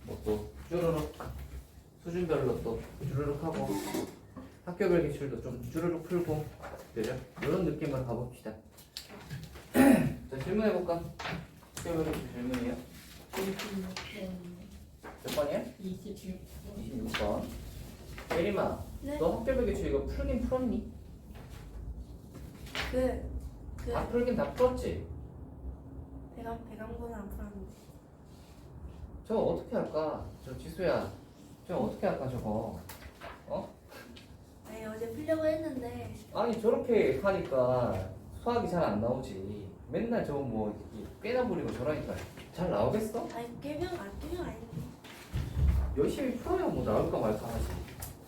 뭐 또 쭈루룩 수준별로 또 쭈루룩 하고 학교별 기출도 좀 쭈루룩 풀고 그죠? 이런 느낌으로 가봅시다. 자 질문해볼까? 학교별 기출 질문이요? 26번. 몇 번이야? 26번. 26번. 예림아, 네? 너 학교별 기출 이거 풀긴 풀었니? 다 풀긴 다 풀었지? 배강고는 안 풀었는데. 저거 어떻게 할까? 저 지수야, 저거 어떻게 할까 저거? 어? 아니 어제 풀려고 했는데 아니 저렇게 하니까 수학이 잘 안 나오지. 맨날 저거 뭐 꽤나 부리고 저러니까 잘 나오겠어? 아니 깨면 아닌데. 열심히 풀어야 뭐 나올까 말까 하지.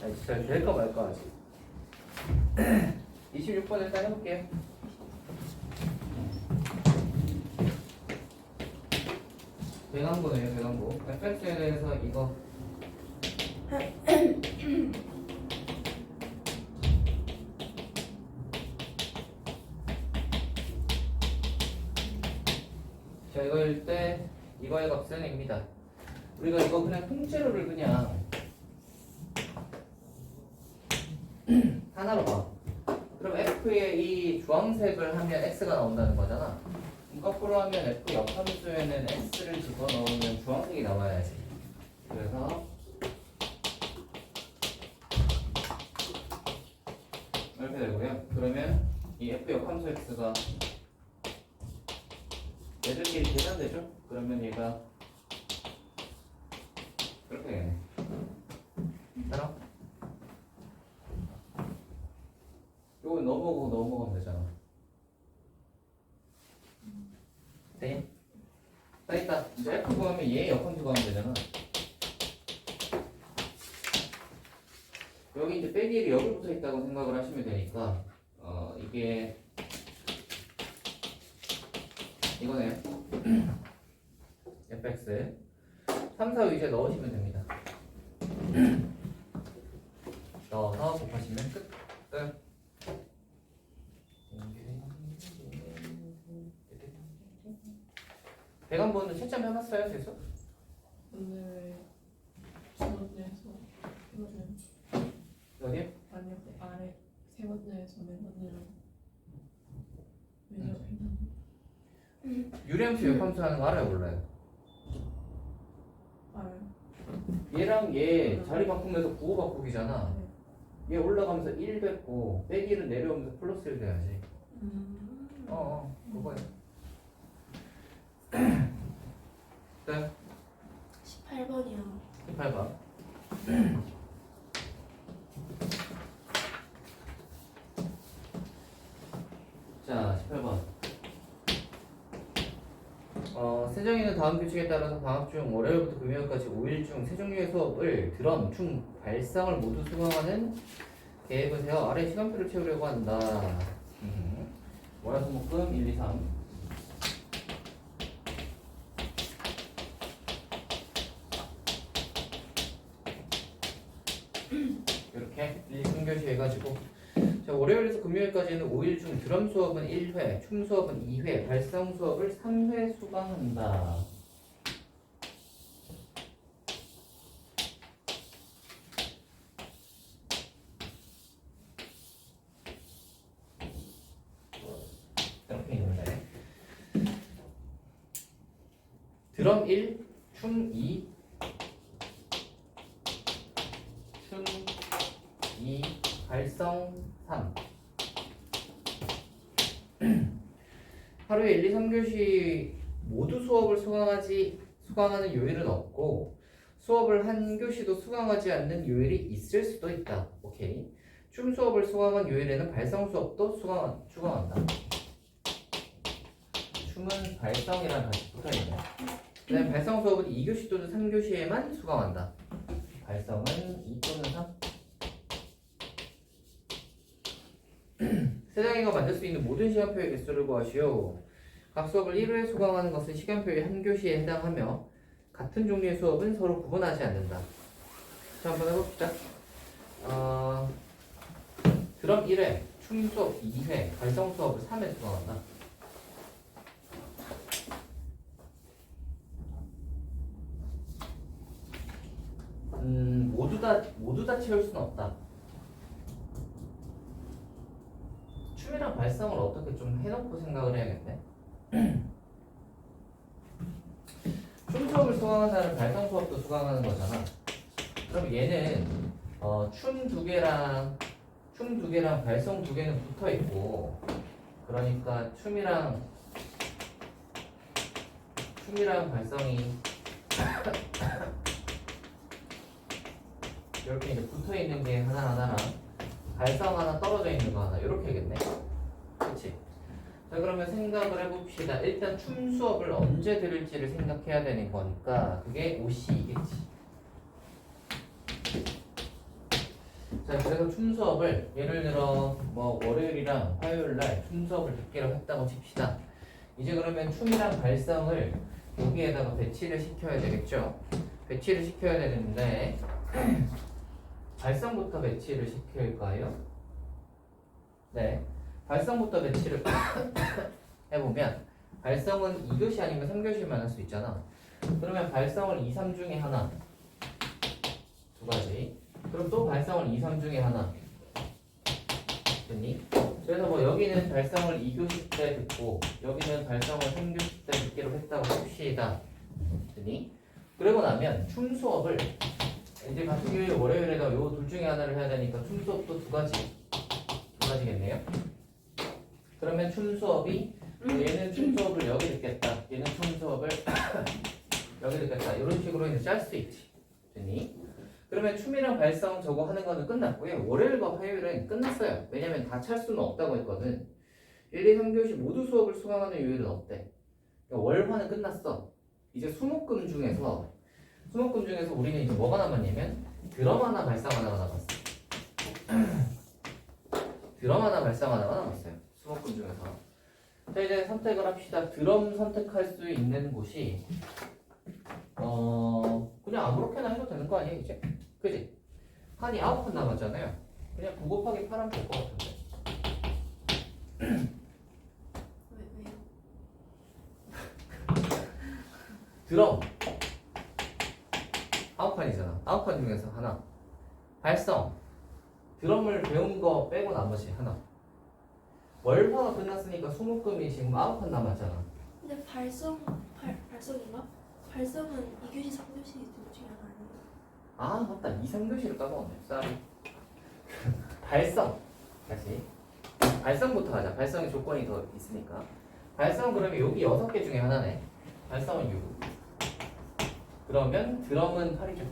아니 진짜 될까 말까 하지. 26번 일단 해볼게요. 배강고네요, 배강고. FX에 대해서 이거 자 이거일 때 이거의 값은 입니다. 우리가 이거 그냥 통째로를 그냥 하나로 봐. 그럼 F의 이 주황색을 하면 X가 나온다는 거잖아. 거꾸로 하면 F 역함수에는 X를 집어넣으면 주황색이 나와야지. 그래서 이렇게 되고요. 그러면 이 F 역함수 X가 얘들끼리 계산되죠? 그러면 얘가 이렇게 되네. 알아? 요거 넘어가면 되잖아. 돼? 자 일단 이제 F 구하면 얘 역함수 구하면 되잖아. 여기 이제 빼기 1이 여기 붙어 있다고 생각을 하시면 되니까 이게 이거네요. fx 3, 4 이제 넣으시면 됩니다. 넣어서 곱하시면 끝. 배관본은 채점 해봤어요, 계속? 오늘 두 번째에서 세 번째. 여기? 아니요, 아래 세 번째에서 네 번째는 유리함수 역함수 하는 거 알아요, 몰라요? 알아요. 얘랑 얘 자리 바꾸면서 구호 바꾸기잖아. 얘 올라가면서 1 됐고 빼기는 내려오면서 플러스 1 돼야지. 그거야. 네. 18번이요. 18번. 자, 18번. 세정이는 다음 규칙에 따라서 방학 중 월요일부터 금요일까지 5일 중 세 종류의 수업을 드럼, 춤, 발성을 모두 수강하는 계획을 세워 아래 시간표를 채우려고 한다. 월화수목금 1, 2, 3. 이렇게 1, 2, 3교시 해가지고 자 월요일에서 금요일까지는 5일 중 드럼 수업은 1회, 춤 수업은 2회, 발성 수업을 3회 수강한다. 이렇게 있는데 드럼 1, 춤 2, 춤 2, 발성 3. 하루에 1, 2, 3교시 모두 수업을 수강하는 요일은 없고 수업을 한 교시도 수강하지 않는 요일이 있을 수도 있다. 오케이. 춤 수업을 수강한 요일에는 발성 수업도 수강한다. 춤은 발성이랑 같이 붙어있네. 그다음에 발성 수업은 2교시 또는 3교시에만 수강한다. 발성은 2 또는 3. 세정이가 만들 수 있는 모든 시간표의 개수를 구하시오. 각 수업을 1회에 수강하는 것은 시간표의 한 교시에 해당하며 같은 종류의 수업은 서로 구분하지 않는다. 자, 한번 해봅시다. 드럼 1회, 춤 수업 2회, 발성 수업을 3회 수강한다. 모두 다 채울 수는 없다. 춤이랑 발성을 어떻게 좀 해놓고 생각을 해야겠네. 춤 수업을 수강한다는 발성 수업도 수강하는 거잖아. 그럼 얘는 춤 두 개랑 발성 두 개는 붙어 있고, 그러니까 춤이랑 발성이 이렇게 이제 붙어 있는 게 하나랑 발성 하나 떨어져 있는 거 하나 이렇게겠네. 그렇지? 자, 그러면 생각을 해봅시다. 일단 춤 수업을 언제 들을지를 생각해야 되는 거니까 그게 OC이겠지. 자, 그래서 춤 수업을 예를 들어 뭐 월요일이랑 화요일 날 춤 수업을 듣기로 했다고 칩시다. 이제 그러면 춤이랑 발성을 여기에다가 배치를 시켜야 되겠죠. 배치를 시켜야 되는데 발성부터 배치를 시킬까요? 네, 발성부터 배치를 해보면 발성은 2교시 아니면 3교시만 할 수 있잖아. 그러면 발성을 2, 3 중에 하나, 두 가지. 그럼 또 발성을 2, 3 중에 하나. 됐니? 그래서 뭐 여기는 발성을 2교시 때 듣고 여기는 발성을 3교시 때 듣기로 했다고 합시다. 됐니? 그러고 나면 춤 수업을 이제 같은 교일 월요일에다 요 둘 중에 하나를 해야 되니까 춤 수업도 두 가지겠네요. 그러면 춤 수업이 얘는 춤 수업을 여기 듣겠다. 얘는 춤 수업을 여기 듣겠다. 이런 식으로 이제 짤 수 있지. 됐니? 그러면 춤이랑 발성 저거 하는 거는 끝났고요. 월요일과 화요일은 끝났어요. 왜냐면 다 찰 수는 없다고 했거든. 1, 2, 3교시 모두 수업을 수강하는 요일은 없대. 그러니까 월화는 끝났어. 이제 수목금 중에서 우리는 이제 뭐가 남았냐면 드럼 하나 발성 하나가 남았어. 드럼 하나 발성 하나가 남았어요. 수목금 중에서. 자, 이제 선택을 합시다. 드럼 선택할 수 있는 곳이 그냥 아무렇게나 해도 되는 거 아니에요, 이제? 그지? 한이 9칸 남았잖아요. 그냥 9 곱하기 8 하면 될 것 같은데. 왜요? 드럼 9칸이잖아. 9칸 중에서 하나. 발성 드럼을 배운 거 빼고 나머지 하나. 월화가 끝났으니까 수목금이 지금 9칸 남았잖아. 근데 발성인가? 발성은 2교시, 3교시 둘 중에 하나 아니에요? 아, 맞다. 2, 3교시를 까먹었네. 쌀이. 발성. 다시. 발성부터 하자. 발성의 조건이 더 있으니까. 발성 그러면 여기 6개 중에 하나네. 발성은 6. 그러면 드럼은 8이죠.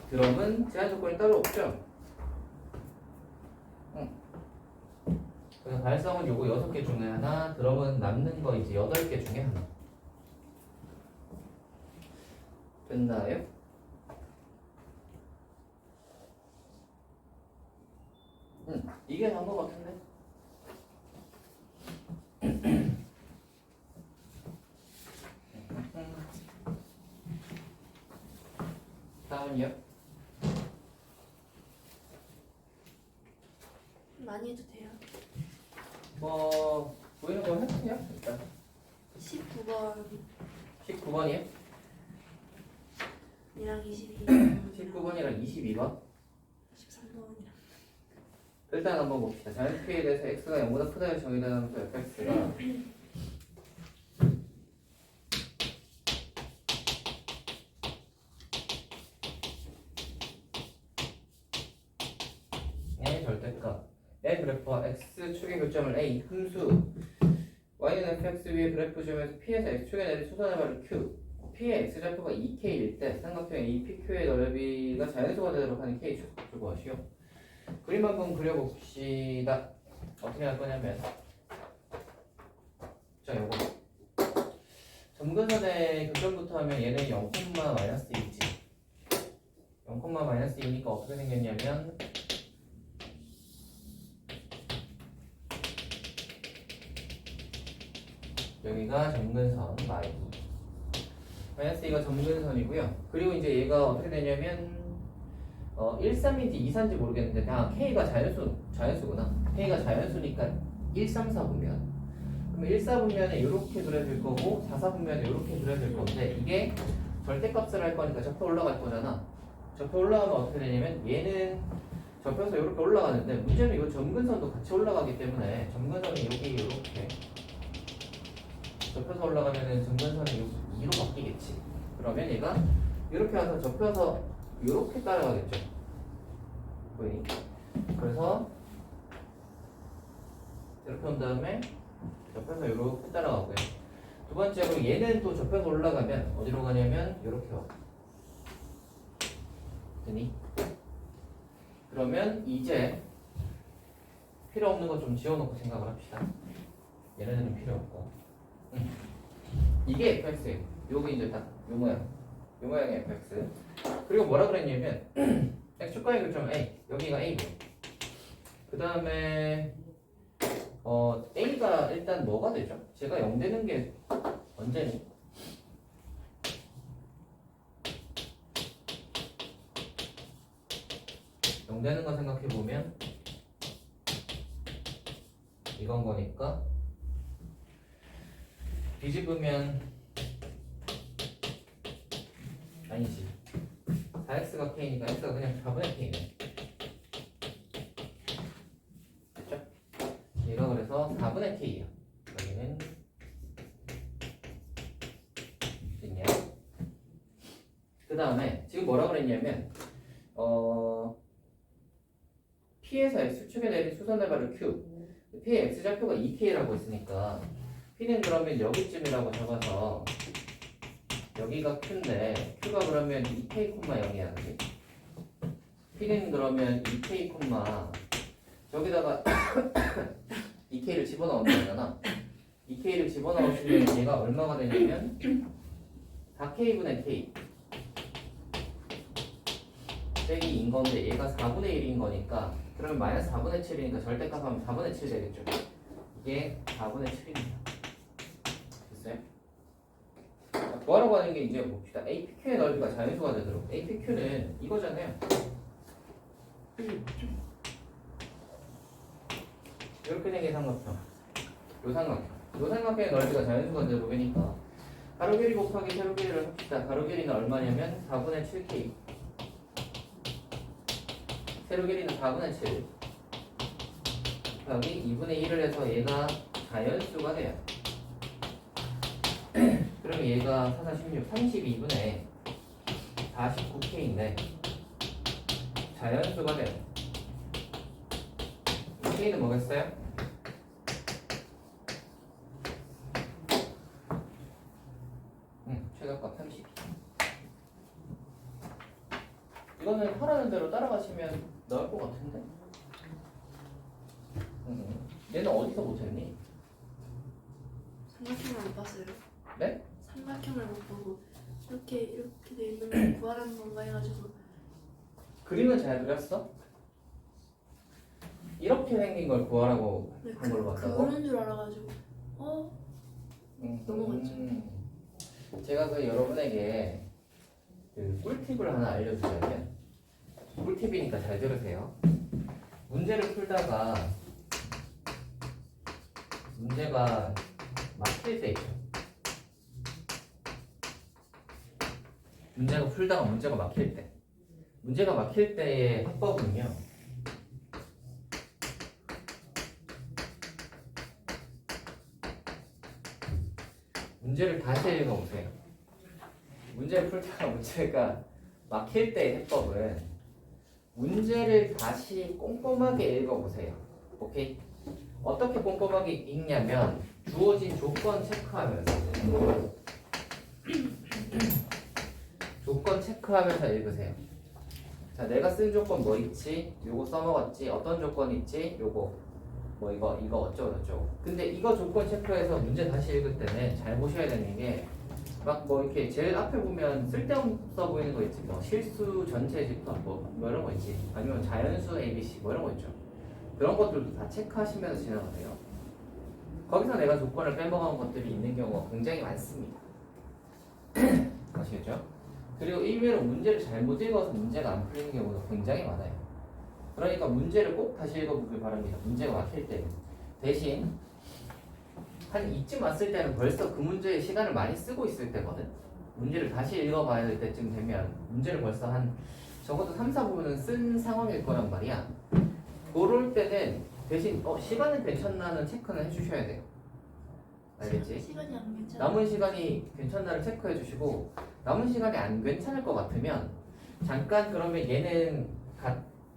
드럼은 제한 조건이 따로 없죠. 그래서 발성은 요거 6개 중에 하나, 드럼은 남는 거 이제 8개 중에 하나. 됐나요? 이게 난 거 같은데. 다음이요. 많이 해도 돼요. 뭐 보이는 거 해주세요. 일단 19번이랑 19번이요? 22번 19번이랑 22번. 13번이랑 일단 한번 봅시다. 자연스피에 대해서 x가 0보다 크다고 정의하면서 fx가 의 절대값 의 그래프와 x축의 교점을 a 함수 y는 fx 위에 그래프 점에서 p에서 x축에 내린 수선의 발을 q p의 x좌표가 2k일 때 삼각형 APQ의 넓이가 자연수가 되도록 하는 k축 구하시오. 그림 한번 그려봅시다. 어떻게 할 거냐면 자, 요거 점근선의 교점부터 하면 얘는 0, 마이너스 1이지. 0, 마이너스 2니까 어떻게 생겼냐면 여기가 점근선 마이너스 2가 점근선이고요. 그리고 이제 얘가 어떻게 되냐면 1, 3인지 2, 4인지 모르겠는데 K가 자연수구나. K가 자연수니까 1, 3, 4분면. 그럼 1, 4분면에 이렇게 그려질 거고 4, 4분면에 이렇게 그려질 건데 이게 절대값을 할 거니까 접혀 올라갈 거잖아. 접혀 올라가면 어떻게 되냐면 얘는 접혀서 이렇게 올라가는데 문제는 이 점근선도 같이 올라가기 때문에 점근선이 여기 이렇게 접혀서 올라가면은 점근선이 2로 바뀌겠지. 그러면 얘가 이렇게 와서 접혀서 이렇게 따라가겠죠. 보이니? 그래서 이렇게 온 다음에 접혀서 이렇게 따라가고요. 두 번째로 얘는 또 접혀서 올라가면 어디로 가냐면 이렇게 와. 되니? 그러면 이제 필요 없는 거 좀 지워놓고 생각을 합시다. 얘네들은 필요 없고. 이게 fx예요. 요거 이제 딱 요 모양. 요 모양의 fx. 그리고 뭐라 그랬냐면 x축과의 교점 a. 여기가 a고. 그 다음에 a가 일단 뭐가 되죠? 제가 0 되는 게 언제니? 되는 거 생각해 보면 이건 거니까 뒤집으면 아니지 4x가 k니까 x가 그냥 4분의 k네. 됐죠? 얘가 그래서 4분의 k야. 여기는 됐냐? 그 다음에 지금 뭐라 그랬냐면 P에서 X축에 내린 수선해발의 Q P의 X좌표가 2K라고 했으니까 P는 그러면 여기쯤이라고 잡아서 여기가 Q인데 Q가 그러면 2K,0이야 그지? P는 그러면 2K, 저기다가 2K를 집어넣으면 되잖아. 2K를 집어넣으시면 얘가 얼마가 되냐면 4K분의 K 빼기 인 건데 얘가 4분의 1인 거니까 그러면 마이너스 4분의 7이니까 절대값 하면 4분의 7 되겠죠. 이게 4분의 7입니다. 됐어요? 자, 구하라고 하는 게 이제 봅시다. APQ의 넓이가 자연수가 되도록. APQ는 이거잖아요. 이렇게 생긴 삼각형. 요 삼각형. 요 삼각형의 넓이가 자연수가 되도록이니까 가로 길이 곱하기 세로 길이를 합시다. 가로 길이는 얼마냐면 4분의 7K. 세로 길이는 4분의 7 곱하기 2분의 1을 해서 얘가 자연수가 돼요. 그럼 얘가 4, 4, 16, 32분의 49K인데 자연수가 돼요. K는 뭐겠어요? 최저값 32. 이거는 하라는 대로 따라가시면 나올 것 같은데? 얘는 어디서 못했니? 삼각형을 못 봤어요. 네? 삼각형을 못 보고 이렇게 돼 있는 걸 구하라는 건가 해가지고 그림은 잘 그렸어? 이렇게 생긴 걸 구하라고 네, 한 걸로 봤다고? 그런 줄 알아가지고 넘어갔죠. 제가 그 여러분에게 그 꿀팁을 하나 알려주자면 꿀팁이니까 잘 들으세요. 문제를 풀다가 문제가 막힐 때 있죠. 문제가 풀다가 문제가 막힐 때. 문제가 막힐 때의 해법은요. 문제를 다시 읽어보세요. 문제를 풀다가 문제가 막힐 때의 해법은 문제를 다시 꼼꼼하게 읽어보세요. 오케이? 어떻게 꼼꼼하게 읽냐면 주어진 조건 체크하면서 조건 체크하면서 읽으세요. 자, 내가 쓴 조건 뭐 있지? 요거 써먹었지? 어떤 조건 있지? 요거 뭐 이거 어쩌고저쩌고. 근데 이거 조건 체크해서 문제 다시 읽을 때는 잘 보셔야 되는 게 막 뭐 이렇게 제일 앞에 보면 쓸데없어 보이는 거 있지. 뭐 실수 전체 집합 뭐 이런 거 있지. 아니면 자연수 ABC 뭐 이런 거 있죠. 그런 것들도 다 체크하시면서 진행하세요. 거기서 내가 조건을 빼먹은 것들이 있는 경우가 굉장히 많습니다. 아시겠죠? 그리고 의외로 문제를 잘못 읽어서 문제가 안 풀리는 경우도 굉장히 많아요. 그러니까 문제를 꼭 다시 읽어보길 바랍니다. 문제가 막힐 때는. 대신 한 이쯤 왔을 때는 벌써 그 문제에 시간을 많이 쓰고 있을 때거든. 문제를 다시 읽어봐야 될 때쯤 되면 문제를 벌써 한 적어도 3, 4부분은 쓴 상황일 거란 말이야. 그럴 때는 대신 시간은 괜찮나는 체크는 해주셔야 돼요. 알겠지? 시간이 안 괜찮아. 남은 시간이 괜찮나를 체크해 주시고 남은 시간이 안 괜찮을 것 같으면 잠깐 그러면 얘는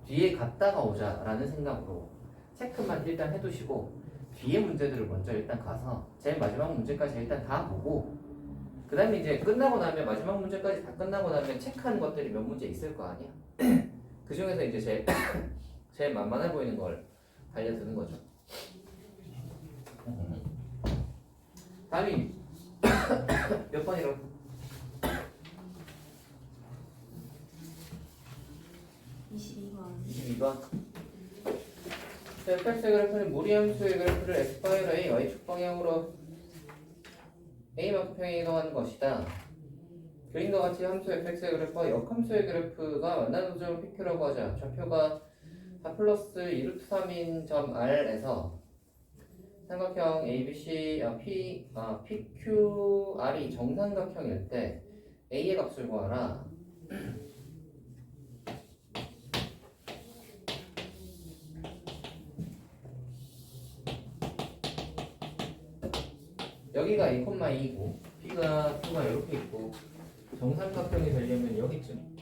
뒤에 갔다가 오자라는 생각으로 체크만 일단 해두시고 뒤에 문제들을 먼저 일단 가서 제일 마지막 문제까지 일단 다 보고 그 다음에 이제 끝나고 나면 마지막 문제까지 다 끝나고 나면 체크한 것들이 몇 문제 있을 거 아니야. 그 중에서 이제 제일 만만해 보이는 걸 달려드는 거죠. 다음이 몇 번이라고? 22번. fx의 그래프는 무리 함수의 그래프를 x방향으로 a, y축 방향으로 a만큼 평행 이동하는 것이다. 그림과 같이 함수 fx의 그래프와 역함수의 그래프가 만나는 점을 PQ라고 하자. 좌표가 4 플러스 2루트 3인 점 R에서 삼각형 ABC, PQR이 정삼각형일 때 A의 값을 구하라. 여기가 A, E고 P가 Q가 이렇게 있고 정삼각형이 되려면 여기쯤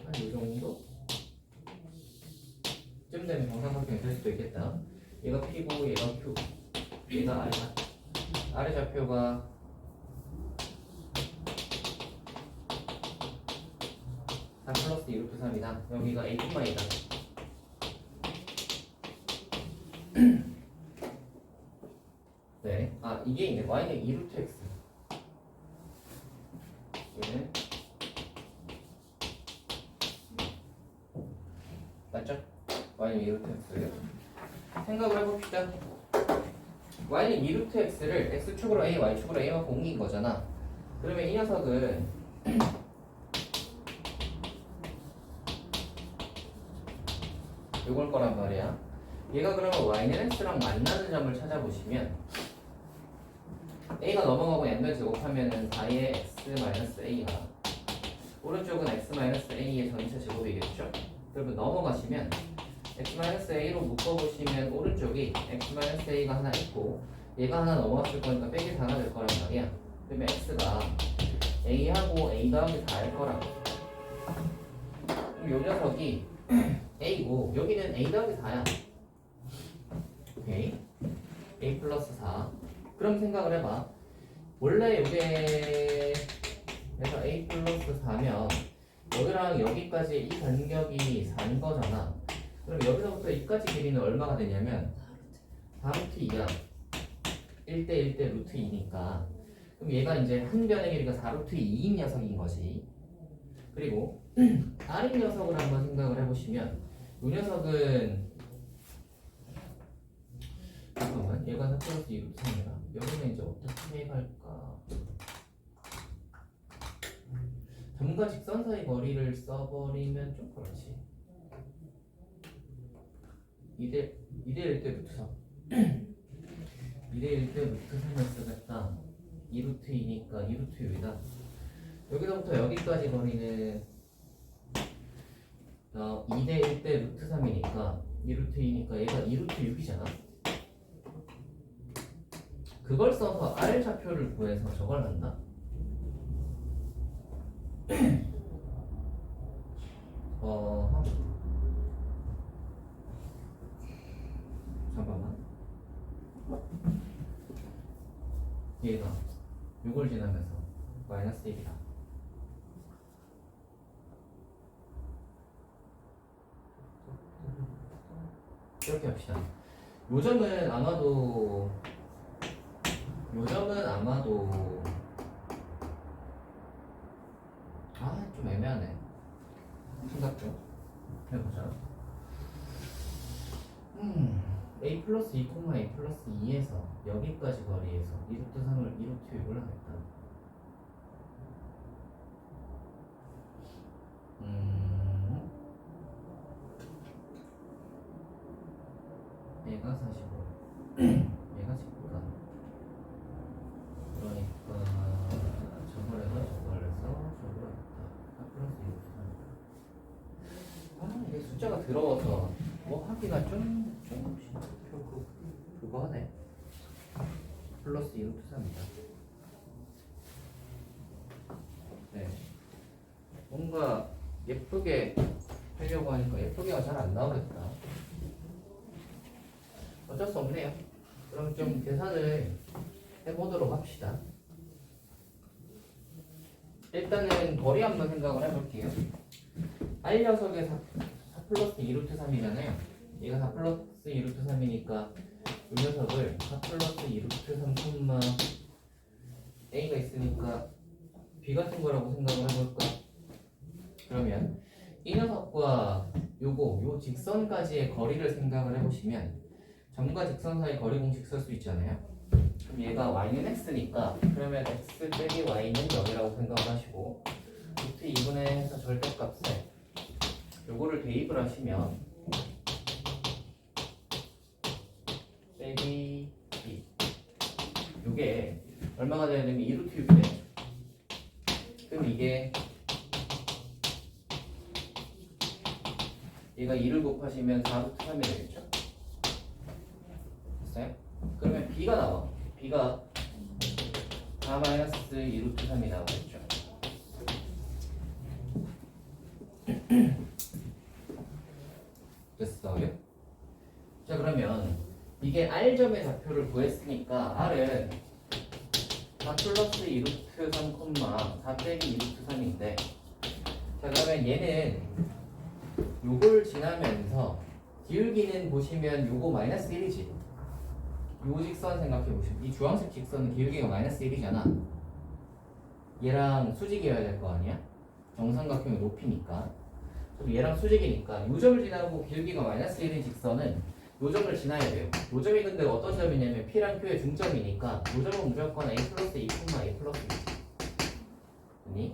한 이 정도? 쯤 되면 정삼각형이 될 수도 있겠다. 얘가 P고 얘가 Q 얘가 R이다. R의 좌표가 4 플러스 2루트 3이다. 여기가 A, E다. 네, 이게 있네. Y는 2루트 X. 얘는 맞죠? Y는 2루트 X. 생각을 해봅시다. Y는 2루트 X를 X축으로 A, Y축으로 A만큼 옮긴 거잖아. 그러면 이 녀석은 요걸 거란 말이야. 얘가 그러면 Y는 X랑 만나는 점을 찾아보시면 A가 넘어가고 양변 제곱하면은 4의 X-A가 오른쪽은 X-A의 전체 제곱이겠죠? 그러면 넘어가시면 X-A로 묶어보시면 오른쪽이 X-A가 하나 있고 얘가 하나 넘어갔을 거니까 빼기 4가 될 거란 말이야. 그러면 X가 A하고 A 더하기 4일 거라고. 그럼 요 녀석이 A고 여기는 A 더하기 4야. 오케이. A 플러스 4. 그럼 생각을 해봐. 원래 요게에서 A 플러스 4면 여기랑 여기까지 이 간격이 4인 거잖아. 그럼 여기서부터 여기까지 길이는 얼마가 되냐면 4루트 2야. 1대 1대 루트 2니까. 그럼 얘가 이제 한 변의 길이가 4루트 2인 녀석인 거지. 그리고 R인 녀석을 한번 생각을 해보시면 이 녀석은 잠깐만, 얘가 4 플러스 2루트 3이라 여기는 이제 어떻게 해갈까? 점과 직선 사이 거리를 써버리면 좀 그렇지. 2대 1대 루트 3 2대 1대 루트 3을 쓰겠다. 2루트 2니까 2루트 6이다. 여기서부터 여기까지 거리는 2대 1대 루트 3이니까 2루트 2니까 얘가 2루트 6이잖아. 그걸 써서 R 좌표를 구해서 저걸 한다. 잠깐만. 얘가 6을 지나면서 마이너스 1이다. 이렇게 합시다. 요점은 아마도 좀 애매하네. 생각 좀 해보자. A 플러스 2, A 플러스 2에서 여기까지 거리에서 2루트 3을 2루트 6을 하겠다. 얘가 45, 얘가 19가. 그러니까 저걸 더러워서 뭐 하기가 좀 그거 하네. 플러스 2루트 3이다. 네. 뭔가 예쁘게 하려고 하니까 예쁘게가 잘 안 나오겠다. 어쩔 수 없네요. 그럼 좀 계산을 해보도록 합시다. 일단은 거리 한번 생각을 해볼게요. R 녀석의 4 플러스 2루트 3이잖아요. 얘가 4 플러스 2루트 3이니까 이 녀석을 4 플러스 2루트 3 콤마 A가 있으니까 B 같은 거라고 생각을 해볼까? 그러면 이 녀석과 요 직선까지의 거리를 생각을 해보시면 점과 직선 사이 거리 공식 쓸 수 있잖아요. 그럼 얘가 y는 x니까 그러면 x 빼기 y는 0이라고 생각을 하시고 루트 2분의 해서 절대값에 요거를 대입을 하시면 빼기 2 요게 얼마가 되야 되면 2루트 6이 돼. 그럼 이게 얘가 2를 곱하시면 4루트 3이 되겠죠? 됐어요? 그러면 b가 나와. b가 4 마이너스 2루트 3이 나오겠죠? 됐어요? 자 그러면 이게 R점의 좌표를 구했으니까 R은 4 플러스 2루트 3 콤마 4 빼기 2루트 3인데 자 그러면 얘는 요걸 지나면서 기울기는 보시면 요거 마이너스 1이지. 요 직선 생각해보시면 이 주황색 직선은 기울기가 마이너스 1이잖아. 얘랑 수직이어야 될 거 아니야? 정삼각형의 높이니까. 그럼 얘랑 수직이니까 요 점을 지나고 기울기가 마이너스 1인 직선은 요 점을 지나야 돼요. 요 점이 근데 어떤 점이냐면 P랑 Q의 중점이니까 요 점은 무조건 A 플러스 2, A 플러스 2.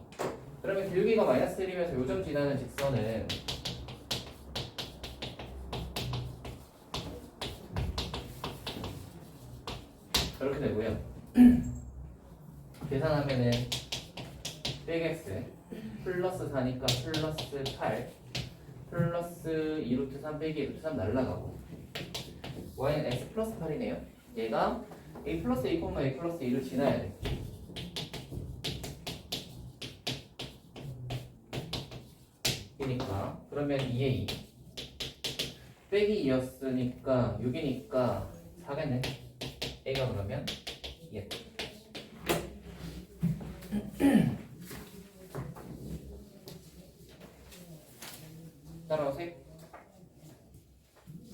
그러면 기울기가 마이너스 1이면서 요 점 지나는 직선은 이렇게 되고요. 계산하면은 빼기 x 플러스 4니까 플러스 8 플러스 2루트 3 빼기 2루트 3 날라가고 y는 x 플러스 8이네요. 얘가 a 플러스 2, a 플러스 2를 지나야 돼. 이니까 그러면 2에 2 빼기 2였으니까 6이니까 4겠네. a가 그러면 예. 따라오세요.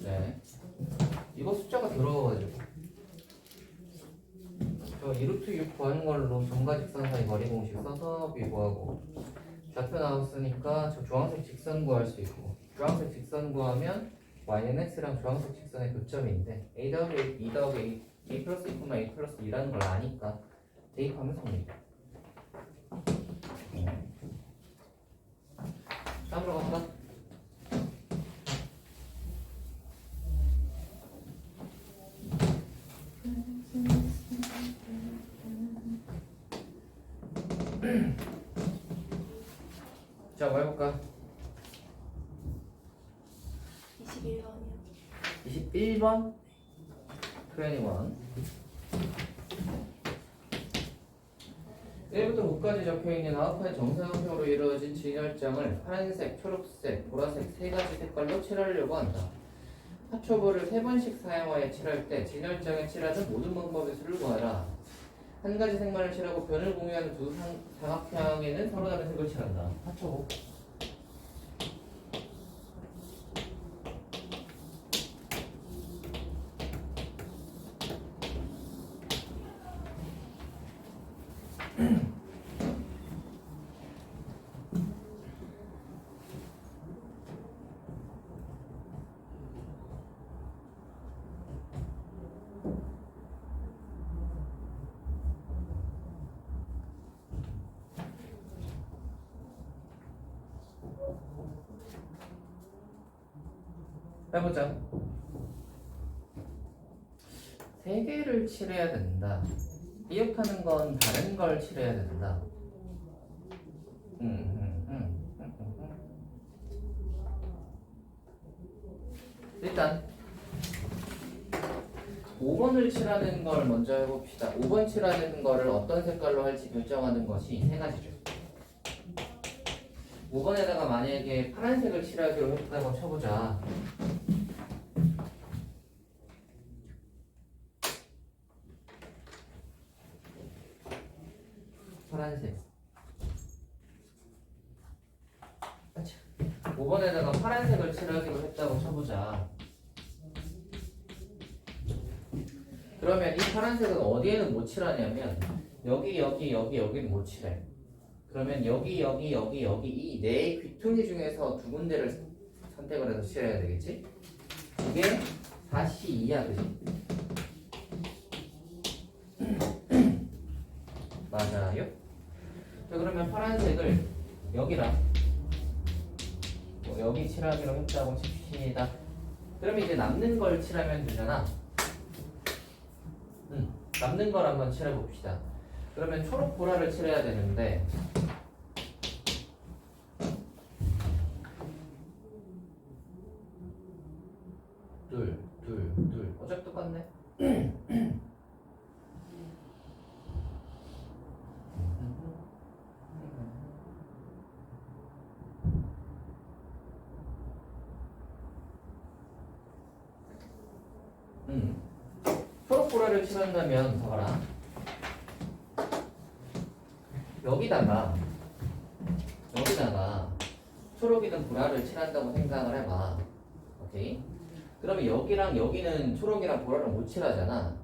네. 이거 숫자가 더러워가지고 저 2루트 6 구하는 걸로 점과 직선 사이 거리 공식 써서 비교하고 좌표 나왔으니까 저 주황색 직선 구할 수 있고 주황색 직선 구하면 y는 x랑 주황색 직선의 교점인데 a 더하기 a, 2 더하기 a 플러스 2, a 플러스 2라는 걸 아니까 대입하면 됩니다. 다음으로 갈까? 자, 뭐 해볼까? 21번이요. 21번 1부터 9까지 적혀있는 아홉가지 정사각형으로 이루어진 진열장을 파란색, 초록색, 보라색 세 가지 색깔로 칠하려고 한다. 화초볼을 3번씩 사용하여 칠할 때 진열장에 칠하는 모든 방법의 수를 구하라. 한 가지 색만을 칠하고 변을 공유하는 두 사각형에는 서로 다른 색을 칠한다. 화초볼. 해보자. 3개를 칠해야 된다. 이역하는 건 다른 걸 칠해야 된다. 일단 5번을 칠하는 걸 먼저 해봅시다. 5번 칠하는 거를 어떤 색깔로 할지 결정하는 것이 세 가지죠. 5번에다가 만약에 파란색을 칠하기로 했다고 쳐보자. 파란색. 5번에다가 파란색을 칠하기로 했다고 쳐보자. 그러면 이 파란색은 어디에는 못 칠하냐면 여기는 못 칠해. 그러면 여기 이 네 귀퉁이 중에서 두 군데를 선택을 해서 칠해야 되겠지? 이게 4C2야, 그지? 맞아요? 자, 그러면 파란색을 여기랑 여기 칠하기로 했다고 칩시다. 그러면 이제 남는 걸 칠하면 되잖아. 남는 걸 한번 칠해봅시다. 그러면 초록 보라를 칠해야 되는데 둘 어차피 똑같네. 초록 보라를 칠한다면 봐라. 여기다가 초록이든 보라를 칠한다고 생각을 해봐. 오케이? 그러면 여기랑 여기는 초록이랑 보라를 못 칠하잖아.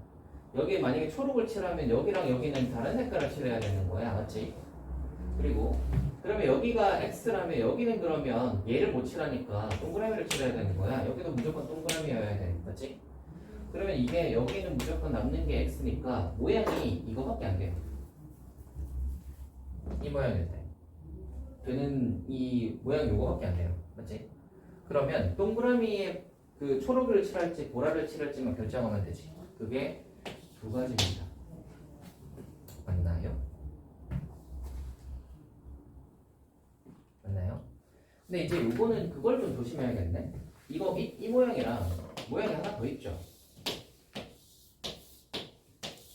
여기 만약에 초록을 칠하면 여기랑 여기는 다른 색깔을 칠해야 되는 거야, 맞지? 그리고 그러면 여기가 X라면 여기는 그러면 얘를 못 칠하니까 동그라미를 칠해야 되는 거야. 여기도 무조건 동그라미여야 돼, 맞지? 그러면 이게 여기는 무조건 남는 게 X니까 모양이 이거밖에 안 돼요. 이 모양일 때 되는 이 모양이 이거밖에 안 돼요, 맞지? 그러면 동그라미에 그 초록을 칠할지 보라를 칠할지만 결정하면 되지. 그게 두 가지입니다. 맞나요? 맞나요? 근데 이제 요거는 그걸 좀 조심해야겠네. 이거 이 모양이랑 모양이 하나 더 있죠.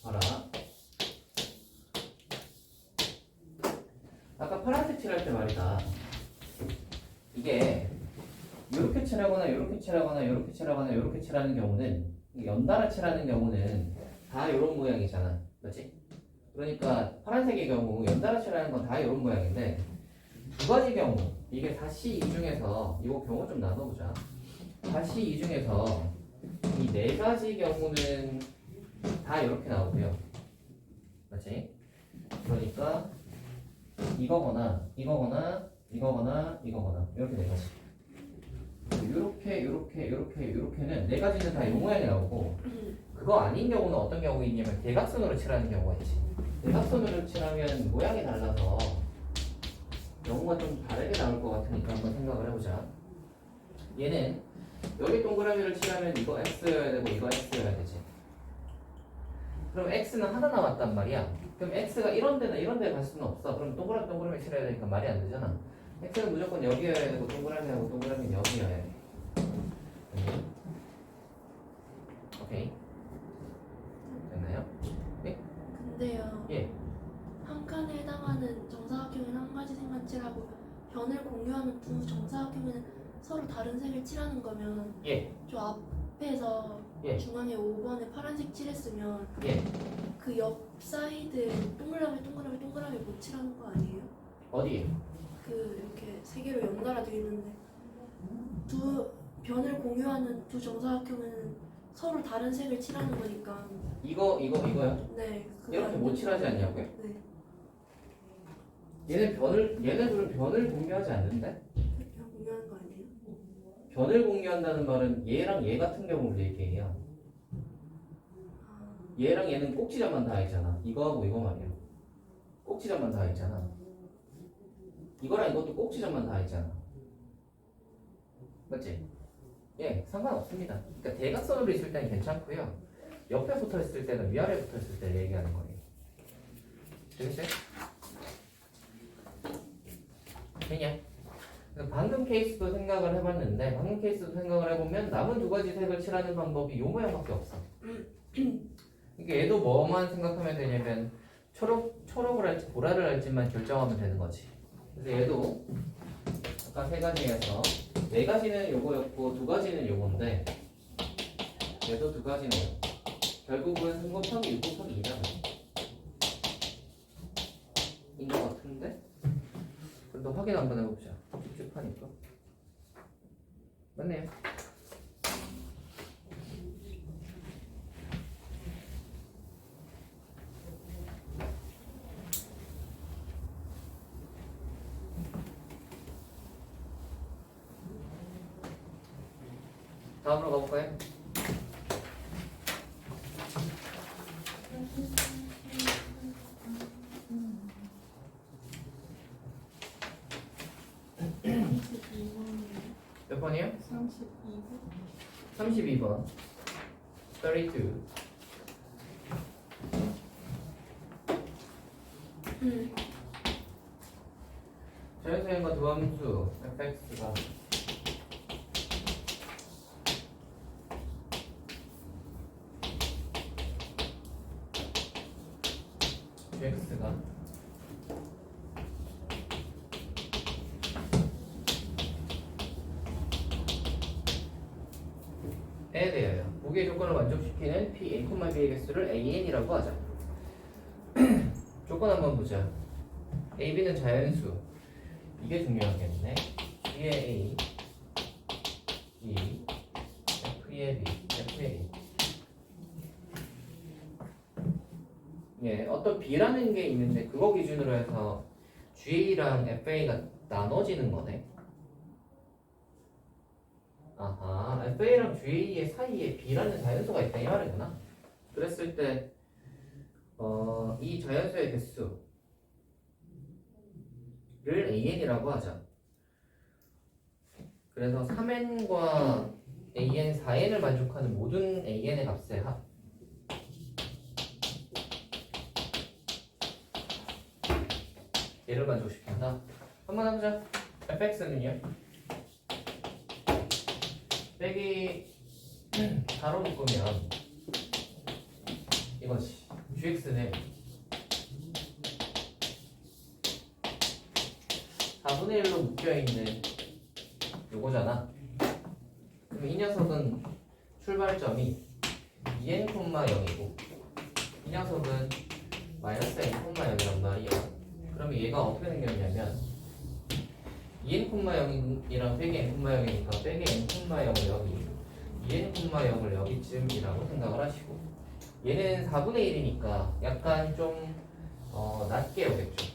봐라. 아까 파란색 칠할 때 말이다. 이게 이렇게 칠하거나 이렇게 칠하거나 이렇게 칠하거나 이렇게 칠하는 경우는 연달아 칠하는 경우는 다 이런 모양이잖아, 맞지? 그러니까 파란색의 경우 연달아 칠하는 건 다 이런 모양인데 두 가지 경우 이게 4C2 중에서 이거 경우 좀 나눠보자. 4C2 중에서 이 네 가지 경우는 다 이렇게 나오고요, 맞지? 그러니까 이거거나 이렇게 네 가지. 요렇게는 네 가지는 다 이 모양이 나오고 그거 아닌 경우는 어떤 경우가 있냐면 대각선으로 칠하는 경우가 있지. 대각선으로 칠하면 모양이 달라서 경우가 좀 다르게 나올 것 같으니까 한번 생각을 해보자. 얘는 여기 동그라미를 칠하면 이거 X여야 되고 이거 X여야 되지. 그럼 X는 하나 남았단 말이야. 그럼 X가 이런 데나 갈 수는 없어. 그럼 동그라미 칠해야 되니까 말이 안 되잖아. X는 무조건 여기여야 되고 동그라미하고 동그라미는 여기여야 돼. 오케이. 됐나요? 네? 근데요. 예. 한 칸에 해당하는 정사각형은 한 가지 색만 칠하고 변을 공유하는 두 정사각형은 서로 다른 색을 칠하는 거면 예. 저 앞에서 예. 중앙에 5번에 파란색 칠했으면 예. 그 옆 사이드 동그라미 못 칠하는 거 아니에요? 어디? 그 이렇게 세 개로 연달아 되어 있는데 두 변을 공유하는 두 정사각형은 서로 다른 색을 칠하는 거니까 이거요? 네 그거 이렇게 못 칠하지 않냐고요? 네 얘네들은 변을 공유하지 않는데? 변 공유하는 거 아니에요? 변을 공유한다는 말은 얘랑 얘 같은 경우를 얘기해요. 아, 얘랑 얘는 꼭지점만 다 있잖아. 이거하고 이거 말이야. 꼭지점만 다 있잖아. 이거랑 이것도 꼭지점만 다 있잖아. 맞지? 예, 상관없습니다. 그러니까 대각선으로 있을 때는 괜찮고요. 옆에 붙어 있을 때는 위아래 붙어 있을 때 얘기하는 거예요. 되겠어요? 되냐? 방금 케이스도 생각을 해봤는데 방금 케이스도 생각을 해보면 남은 두 가지 색을 칠하는 방법이 요 모양밖에 없어. 이게 얘도 뭐만 생각하면 되냐면 초록을 할지 보라를 할지만 결정하면 되는 거지. 그래서 얘도 아까 세 가지에서 네 가지는 요거였고 두 가지는 요건데 얘도 두 가지네요. 결국은 3 곱하기 6 곱하기 2잖아. 인 것 같은데? 그래도 확인 한번 해봅시다. 찝찝하니까. 맞네요. 다음으로 가볼까요? 몇 번이요? 32번. 32번 32 자연수행과 도함수 fx가 gx가 에 대하여 무게 조건을 만족시키는 p a, b의 개수를 an이라고 하자. 조건 한번 보자. a, b는 자연수. 이게 중요하겠네. b의 a, b, f의 b, f의 a. 예, 어떤 b라는 게 있는데 그거 기준으로 해서 ga랑 fa가 나눠지는 거네. 아하, FA랑 GA의 사이에 B라는 자연수가 있다 이 말이구나. 그랬을 때 이 자연수의 개수를 AN이라고 하자. 그래서 3N과 AN, 4N을 만족하는 모든 AN의 값의 합. 얘를 만족시킨다. 한번 해보자. fx는요? 빼기 가로 묶으면 이거지. gx는 4분의 1로 묶여있는 요거잖아. 그럼 이 녀석은 출발점이 2n,0이고 이 녀석은 마이너스 n,0이란 말이야. 그럼 얘가 어떻게 생겼냐면 2n,0이랑 빼기 n,0이니까 빼기 n,0을 여기 2n,0을 여기쯤이라고 생각을 하시고 얘는 4분의 1이니까 약간 좀 낮게 오겠죠.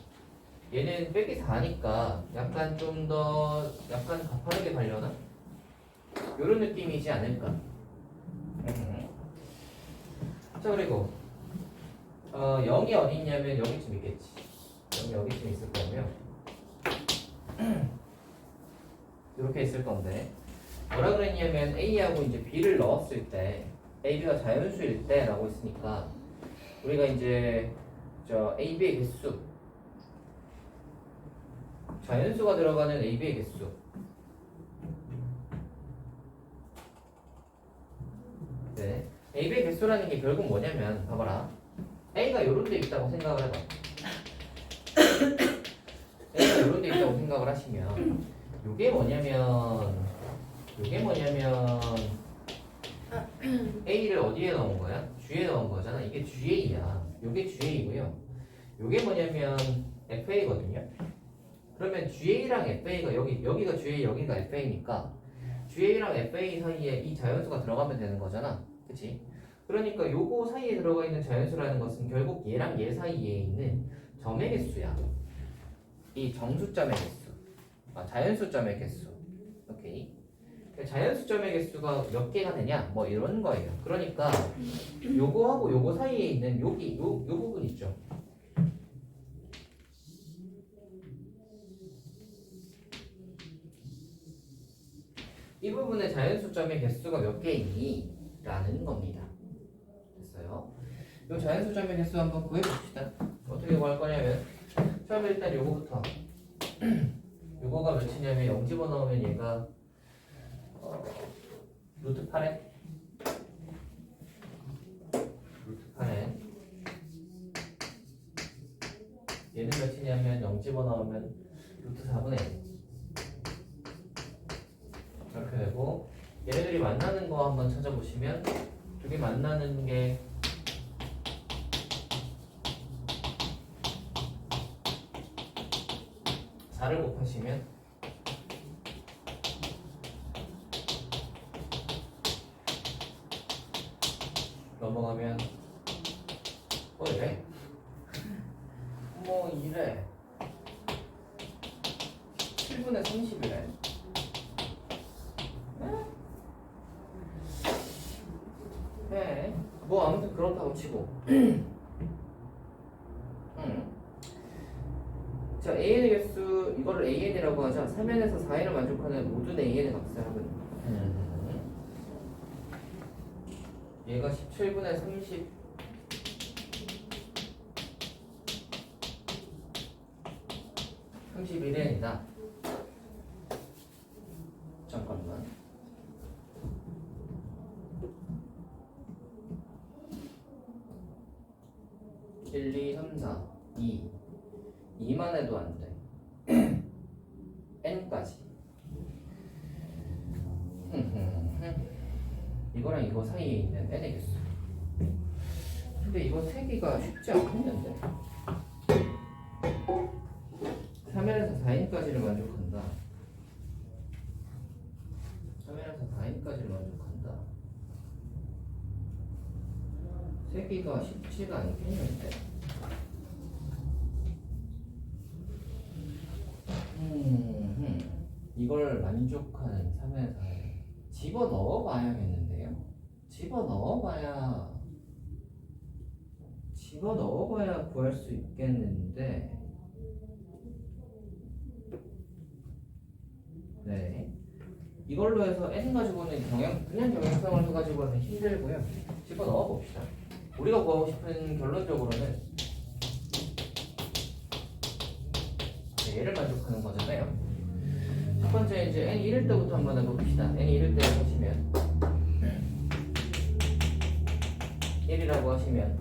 얘는 빼기 4니까 약간 좀 더 약간 가파르게 가려나? 요런 느낌이지 않을까? 자, 그리고 0이 어디 있냐면 여기쯤 있겠지. 0이 여기쯤 있을 거고요. 이렇게 있을 건데 뭐라 그랬냐면 A하고 이제 B를 넣었을 때 A, B가 자연수일 때 라고 했으니까 우리가 이제 A, B의 개수 자연수가 들어가는 A, B의 개수 네. A, B의 개수라는 게 결국 뭐냐면 봐봐라. A가 요런 데 있다고 생각을 해봐. A가 요런 데 있다고 생각을 하시면 요게 뭐냐면 A를 어디에 넣은 거야? G에 넣은 거잖아. 이게 GA야. 요게 GA고요. 요게 뭐냐면 FA거든요. 그러면 GA랑 FA가 여기가 GA, 여기가 FA니까 GA랑 FA 사이에 이 자연수가 들어가면 되는 거잖아. 그치? 그러니까 요거 사이에 들어가 있는 자연수라는 것은 결국 얘랑 얘 사이에 있는 점의 개수야. 이 정수점의 개수. 자연수점의 개수. 오케이. 자연수점의 개수가 몇 개가 되냐? 뭐 이런 거예요. 그러니까 요거하고 요거 사이에 있는 요 부분 있죠. 이 부분의 자연수점의 개수가 몇 개이니? 라는 겁니다. 됐어요? 요 자연수점의 개수 한번 구해봅시다. 어떻게 구할 거냐면 처음에 일단 요거부터 요거가 몇이냐면 0 집어넣으면 얘가 루트 8에 루트 8에 얘는 몇이냐면 0 집어넣으면 루트 4분의 1 이렇게 되고 얘네들이 만나는 거 한번 찾아보시면 두 개 만나는 게 를 곱하시면 넘어가면 이래 이래 7분의 30이래 네. 아무튼 그렇다고 치고 자, AN의 개수 이거를 AN이라고 하자. 3n에서 4n을 만족하는 모든 AN의 값을 하거든요. 얘가 17분의 30 31n이다. 잠깐만. 1, 2, 3, 4, 2 2만 해도 안 돼. n까지. 이거랑 이거 사이에 있는 n의 개수. 근데 이거 세기가 쉽지 않겠는데. 3n에서 4n까지를 만족한다. 3n에서 4n까지를 만족한다. 세기가 쉽지가 않겠는데. 이걸 만족하는 3에서 집어넣어 봐야겠는데요. 집어넣어 봐야 구할 수 있겠는데. 네. 이걸로 해서 n 가지고는 그냥 경향성을 해가지고는 힘들고요. 집어넣어 봅시다. 우리가 구하고 싶은 결론적으로는 얘를 만족하는 거잖아요. 첫 번째 이제 n이 1일 때부터 한번 해봅시다. n이 1일 때 하시면 1이라고 하시면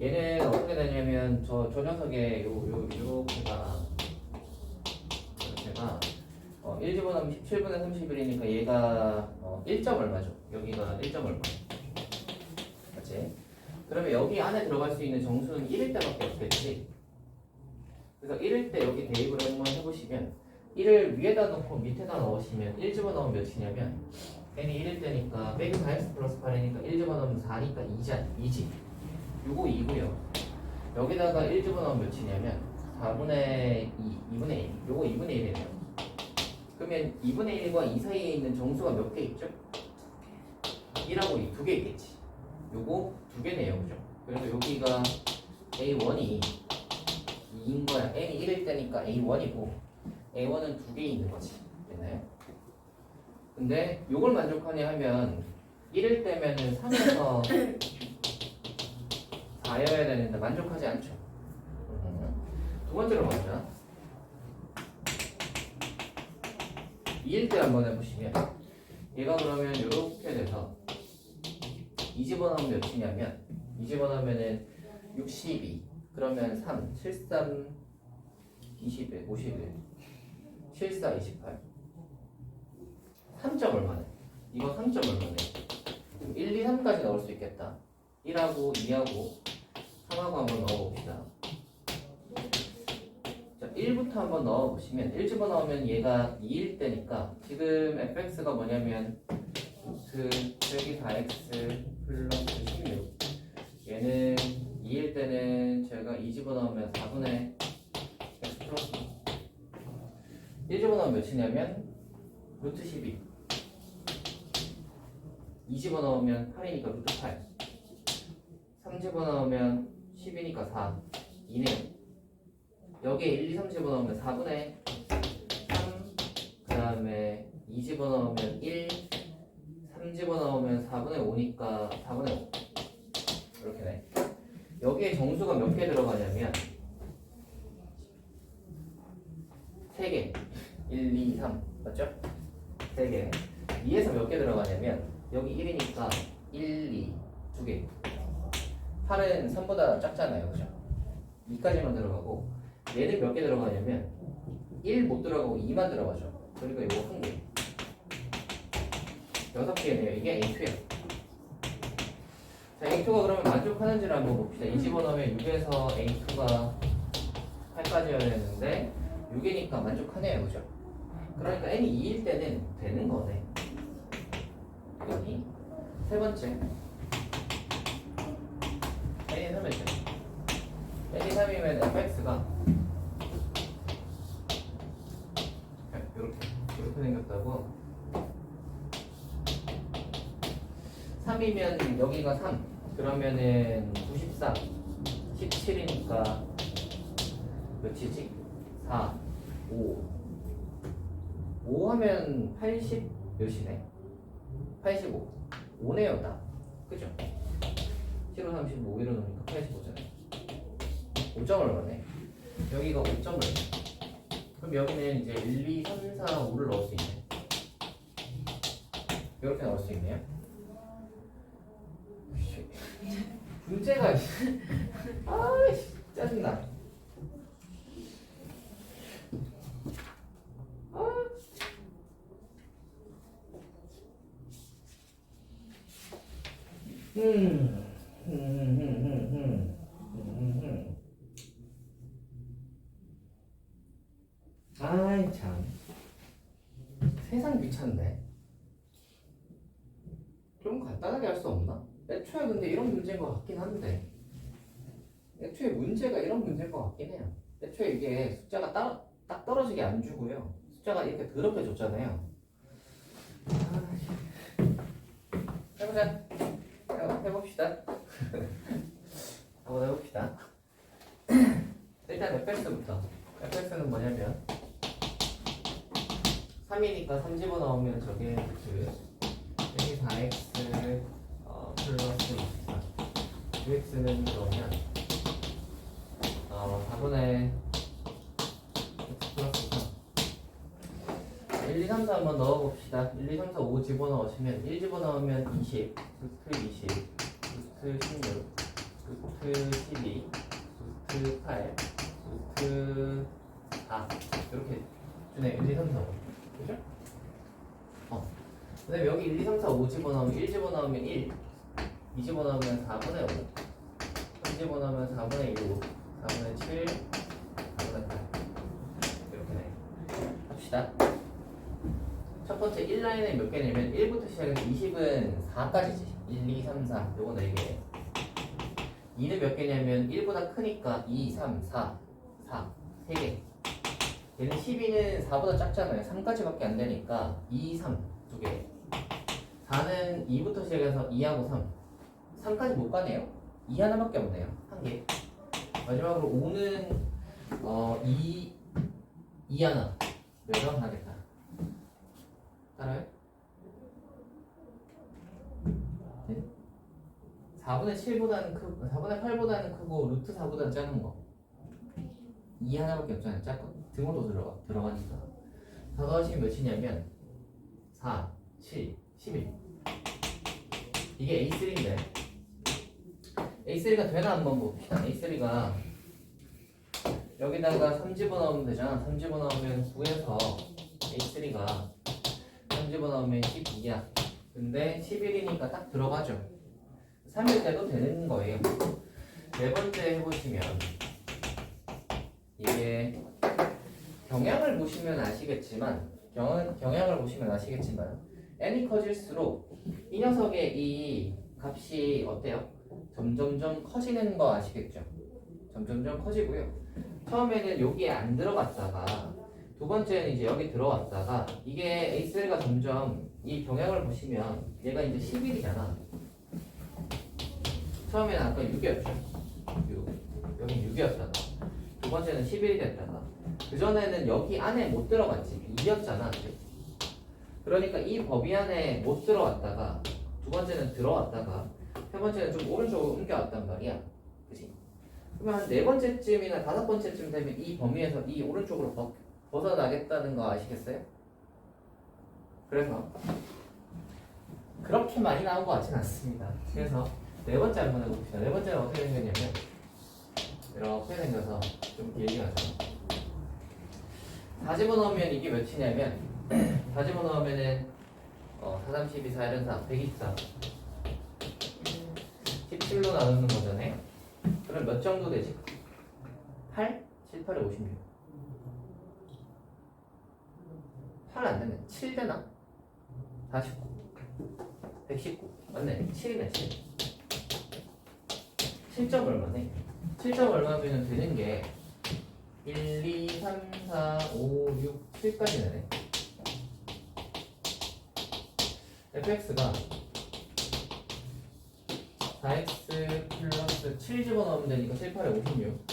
얘는 어떻게 되냐면 저 녀석의 요렇게가 1 집어넣으면 17분의 31이니까 얘가 1점 얼마죠? 여기가 1점 얼마? 맞지? 그러면 여기 안에 들어갈 수 있는 정수는 1일 때밖에 없겠지? 그래서 1일 때 여기 대입을 한번 해보시면 1을 위에다 놓고 밑에다 넣으시면 1 집어넣으면 몇이냐면 n이 1일 때니까 빼기 4x 플러스 8이니까 1 집어넣으면 4니까 2지 요거 2고요. 여기다가 1 집어넣으면 몇이냐면 4분의 2, 2분의 1 요거 2분의 1이네요. 그러면 2분의 1과 2 사이에 있는 정수가 몇 개 있죠? 1하고 2, 2개 있겠지. 요거 2개네요, 그죠? 그래서 여기가 A1이 2인 거야. n이 1일 때니까 A1이고 A1은 2개 있는 거지. 됐나요? 근데 요걸 만족하냐 하면 1일 때면은 3에서 4여야 되는데 만족하지 않죠. 두 번째로 가자. 2일 때 한번 해보시면 얘가 그러면 이렇게 돼서 2 집어넣으면 몇이냐면 2 집어넣으면은 62 그러면 3 73 21 51 74 28 3점 얼마네? 이거 3점 얼마네? 1, 2, 3까지 넣을 수 있겠다. 1하고 2하고 3하고 한번 넣어봅시다. 자, 1부터 한번 넣어보시면 1 집어넣으면 얘가 2일 때니까 지금 fx가 뭐냐면 빼기 4x 플러스 16 얘는 2일 때는 제가 2 집어넣으면 4분의 x 플러스 1 집어넣으면 몇이냐면 루트 12 2 집어넣으면 8이니까 루트 8 3 집어넣으면 10이니까 4 2네요. 여기에 1, 2, 3 집어넣으면 4분의 3 그 다음에 2 집어넣으면 1 3 집어넣으면 4분의 5니까 4분의 5 이렇게 돼. 여기에 정수가 몇 개 들어가냐면 3개 1, 2, 3 맞죠? 3개 2에서 몇 개 들어가냐면 여기 1이니까 1, 2 2개 8은 3보다 작잖아요 그죠? 2까지만 들어가고 얘는 몇 개 들어가냐면 1 못 들어가고 2만 들어가죠 그러니까 이거 한 개 6개네요 이게 A2예요 자 A2가 그러면 만족하는지를 한번 봅시다 이 집어넣으면 6에서 A2가 8까지여야 되는데 6이니까 만족하네요 그죠? 그러니까 n이 2일 때는 되는 거네 여기 세 번째 n이 3일 때 n이 3이면 fx가 이렇게 생겼다고 3이면 여기가 3 그러면은 94 17이니까 몇이지? 4 5 하면 80 몇이네? 85 5네요 딱 그죠? 7호 35 1호 놓으니까 85잖아요 5점을 넣네 여기가 5점을 그럼 여기는 이제 1, 2, 3, 4, 5를 넣을 수 있네 이렇게 넣을 수 있네요 문제가 아이씨 짜증나 아이 참 세상 귀찮네 좀 간단하게 할 수 없나? 애초에 근데 이런 문제인 것 같긴 한데 애초에 문제가 이런 문제인 것 같긴 해요 애초에 이게 숫자가 딱 떨어지게 안 주고요 숫자가 이렇게 더럽게 줬잖아요 해보자 해봅시다 한번 해봅시다 일단 fx부터 fx는 뭐냐면 3이니까 3 집어넣으면 저게 그 4x 플러스 24 qx는 그러면 4분의 x 플러스 3 1, 2, 3, 4 한번 넣어봅시다 1, 2, 3, 4, 5 집어넣으시면 1 집어넣으면 20 루트 20 루트 16 루트 12 루트 8 루트 4 이렇게 주네 1, 2, 3, 4, 5 그죠? 그 다음에 여기 1, 2, 3, 4, 5 집어넣으면 1 집어넣으면 1 2 집어넣으면 4분의 5 3 집어넣으면 4분의 6 4분의 7 4분의 8 이렇게 네 합시다 첫 번째 1라인에 몇 개냐면 1부터 시작해서 20은 4까지지 1, 2, 3, 4 요거 4개 2는 몇 개냐면 1보다 크니까 2, 3, 4 3개 얘는 12는 4보다 작잖아요 3까지밖에 안 되니까 2, 3 2개 4는 2부터 시작해서 2하고 3 3까지 못 가네요 2 하나밖에 없네요 1개 마지막으로 5는 2 하나 몇 원 하겠다 알아요? 네? 4분의 7보다는 크고 4분의 8보다는 크고 루트 4보다는 작은 거 2 하나밖에 없잖아요 작고 등호도 들어가니까 다 더하시면 몇이냐면 4, 7, 11 이게 A3인데 A3가 되나 한번 봅시다 A3가 여기다가 3 집어넣으면 되잖아 3 집어넣으면 9에서 A3가 3 집어넣으면 12야 근데 11이니까 딱 들어가죠 3일 때도 되는 거예요 네 번째 해보시면 이게 경향을 보시면 아시겠지만 n이 커질수록 이 녀석의 이 값이 어때요? 점점점 커지는 거 아시겠죠? 점점점 커지고요 처음에는 여기에 안 들어갔다가 두 번째는 이제 여기 들어왔다가 이게 A3가 점점 이 경향을 보시면 얘가 이제 11이잖아 처음에는 아까 6이었죠 6 여기 6이었잖아 두 번째는 11이 됐다가 그전에는 여기 안에 못 들어갔지 2였잖아 그러니까 이 범위 안에 못 들어왔다가 두 번째는 들어왔다가 세 번째는 좀 오른쪽으로 옮겨왔단 말이야 그치? 그러면 한 네 번째쯤이나 다섯 번째쯤 되면 이 범위에서 이 오른쪽으로 벗어나겠다는 거 아시겠어요? 그래서 그렇게 많이 나온 것 같진 않습니다. 그래서 네 번째 한번 해봅시다. 네 번째는 어떻게 생겼냐면 이렇게 생겨서 좀 길게 하죠. 다 집어넣으면 이게 몇이냐면 다 집어넣으면은 4, 3, 12, 4, 1, 4, 124 17로 나누는 거잖아요. 그럼 몇 정도 되지? 8? 7, 8에 56 8 안 되네. 7 되나? 49 119 맞네. 7이네 7 7점 얼마네? 7점 얼마면 되는 게 1, 2, 3, 4, 5, 6, 7까지 되네. fx가 4x 플러스 7 집어넣으면 되니까 7, 8에 56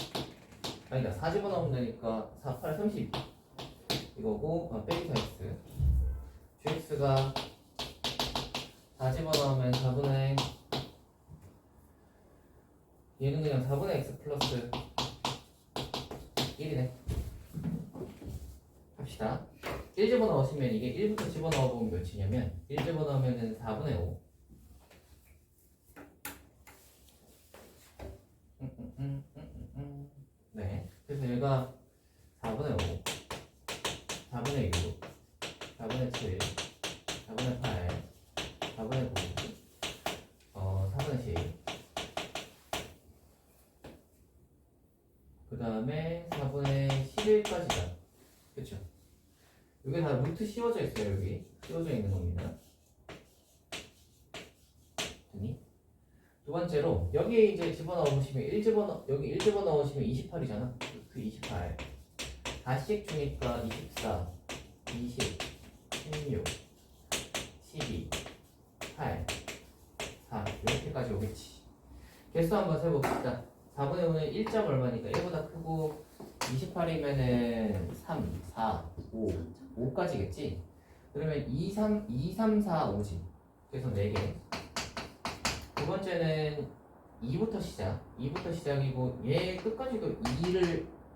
아니다 4 집어넣으면 되니까 4, 8, 30 이거고 빼기 4x gx가 4 집어넣으면 4분의 얘는 그냥 4분의 x 플러스 1이네. 합시다. 1 집어넣으시면 이게 1부터 집어넣어보면 몇이냐면 1 집어넣으면 4분의 5 네. 그래서 얘가 4분의 5 4분의 6 4분의 7 4분의 8 4분의 9 4분의 10 그 다음에 4분의 11까지다. 그쵸? 이게 다 루트 씌워져 있어요. 여기 씌워져 있는 겁니다. 됐니? 두 번째로 여기에 이제 집어넣으시면 여기 1 집어넣으시면 28이잖아. 루트 28 4씩 주니까 24 20 16 12 8 4 이렇게까지 오겠지. 개수 한번 세봅시다. 4분의 5는 1점 얼마니까 1보다 크고 28이면은 3, 4, 5, 5까지겠지? 그러면 2, 3, 4, 5지. 그래서 4개. 두 번째는 2부터 시작. 2부터 시작이고 얘 끝까지도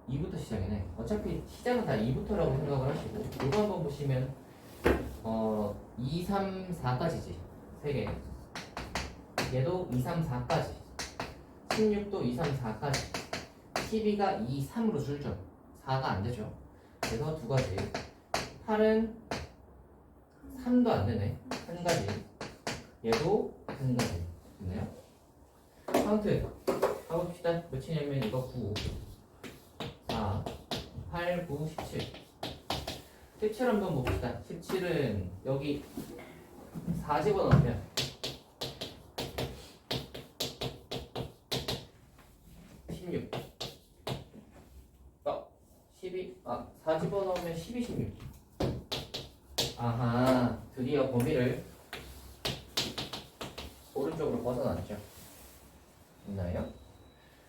2부터 시작이네. 어차피 시작은 다 2부터라고 생각을 하시고 이거 한번 보시면 2, 3, 4까지지. 3개. 얘도 2, 3, 4까지. 16도 2, 3, 4까지 12가 2, 3으로 줄죠. 4가 안 되죠. 그래서 두 가지 8은 3도 안 되네. 한 가지 얘도 한 가지 됐네요. 카운트 가봅시다. 몇이냐면 이거 9 4 8, 9, 17 17 한번 봅시다. 17은 여기 4 집어넣으면 16 12 4 집어넣으면 12, 16 아하 드디어 범위를 오른쪽으로 벗어났죠. 있나요?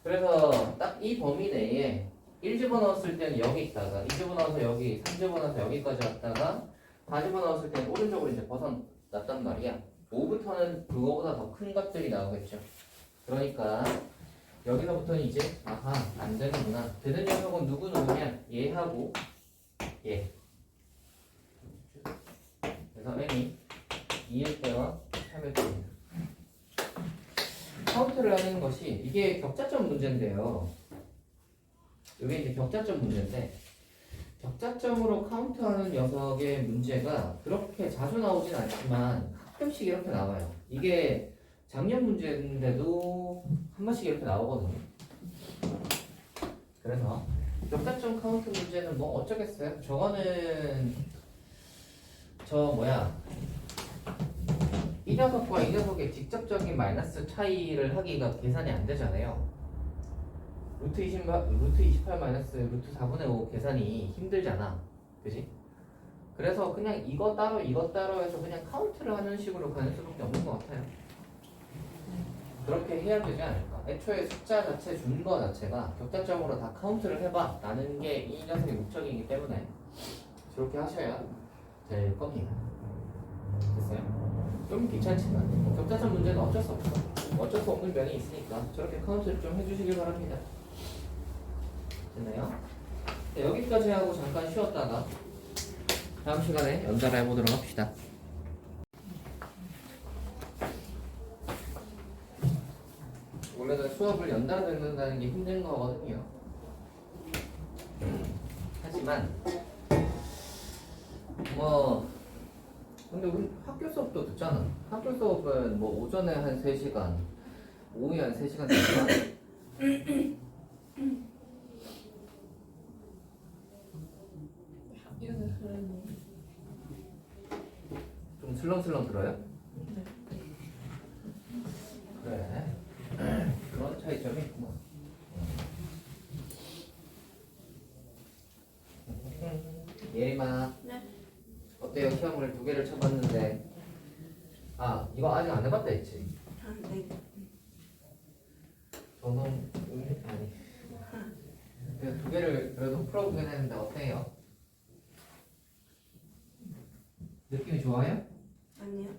그래서 딱 이 범위 내에 1 집어넣었을 때는 여기 있다가 2 집어넣어서 여기 3 집어넣어서 여기까지 왔다가 4 집어넣었을 때는 오른쪽으로 이제 벗어났단 말이야. 5부터는 그거보다 더 큰 값들이 나오겠죠. 그러니까 여기서부터는 이제 안 되는구나. 되는 녀석은 누구냐? 얘하고 얘. 그래서 n이 2일 때와 3일 때입니다. 카운트를 하는 것이 이게 격자점 문제인데요. 이게 이제 격자점 문제인데 격자점으로 카운트하는 녀석의 문제가 그렇게 자주 나오진 않지만 가끔씩 이렇게 나와요. 이게 작년 문제인데도 한 번씩 이렇게 나오거든요. 그래서 격자점 카운트 문제는 뭐 어쩌겠어요. 저거는 이 녀석과 이 녀석의 직접적인 마이너스 차이를 하기가 계산이 안 되잖아요. 루트 28 마이너스 루트 4분의 5 계산이 힘들잖아. 그지? 그래서 그냥 이거 따로 해서 그냥 카운트를 하는 식으로 가는 수밖에 없는 것 같아요. 그렇게 해야 되지 않을까? 애초에 숫자 자체 준 거 자체가 격자점으로 다 카운트를 해봐 라는 게 이 녀석의 목적이기 때문에 저렇게 하셔야 될 겁니다. 됐어요? 좀 귀찮지만 격자점 문제는 어쩔 수 없어. 어쩔 수 없는 면이 있으니까 저렇게 카운트를 좀 해주시길 바랍니다. 됐나요? 네, 여기서 여기까지 하고 잠깐 쉬었다가 다음 시간에 연달아 해보도록 합시다. 원래는 수업을 연달아 듣는다는 게 힘든 거거든요. 하지만 뭐 근데 우리 학교 수업도 듣잖아. 학교 수업은 뭐 오전에 한 3시간, 오후에 한 3시간 듣잖아. 이거는 그러네. 좀 슬렁슬렁 들어요? 그래. 그런 차이점이 있구만. 예림아. 네. 어때요? 시험을 2개를 쳐봤는데 아 이거 아직 안 해봤다 했지? 네. 저는 아니 그 2개를 그래도 풀어보긴 했는데 어때요? 느낌이 좋아요? 아니요.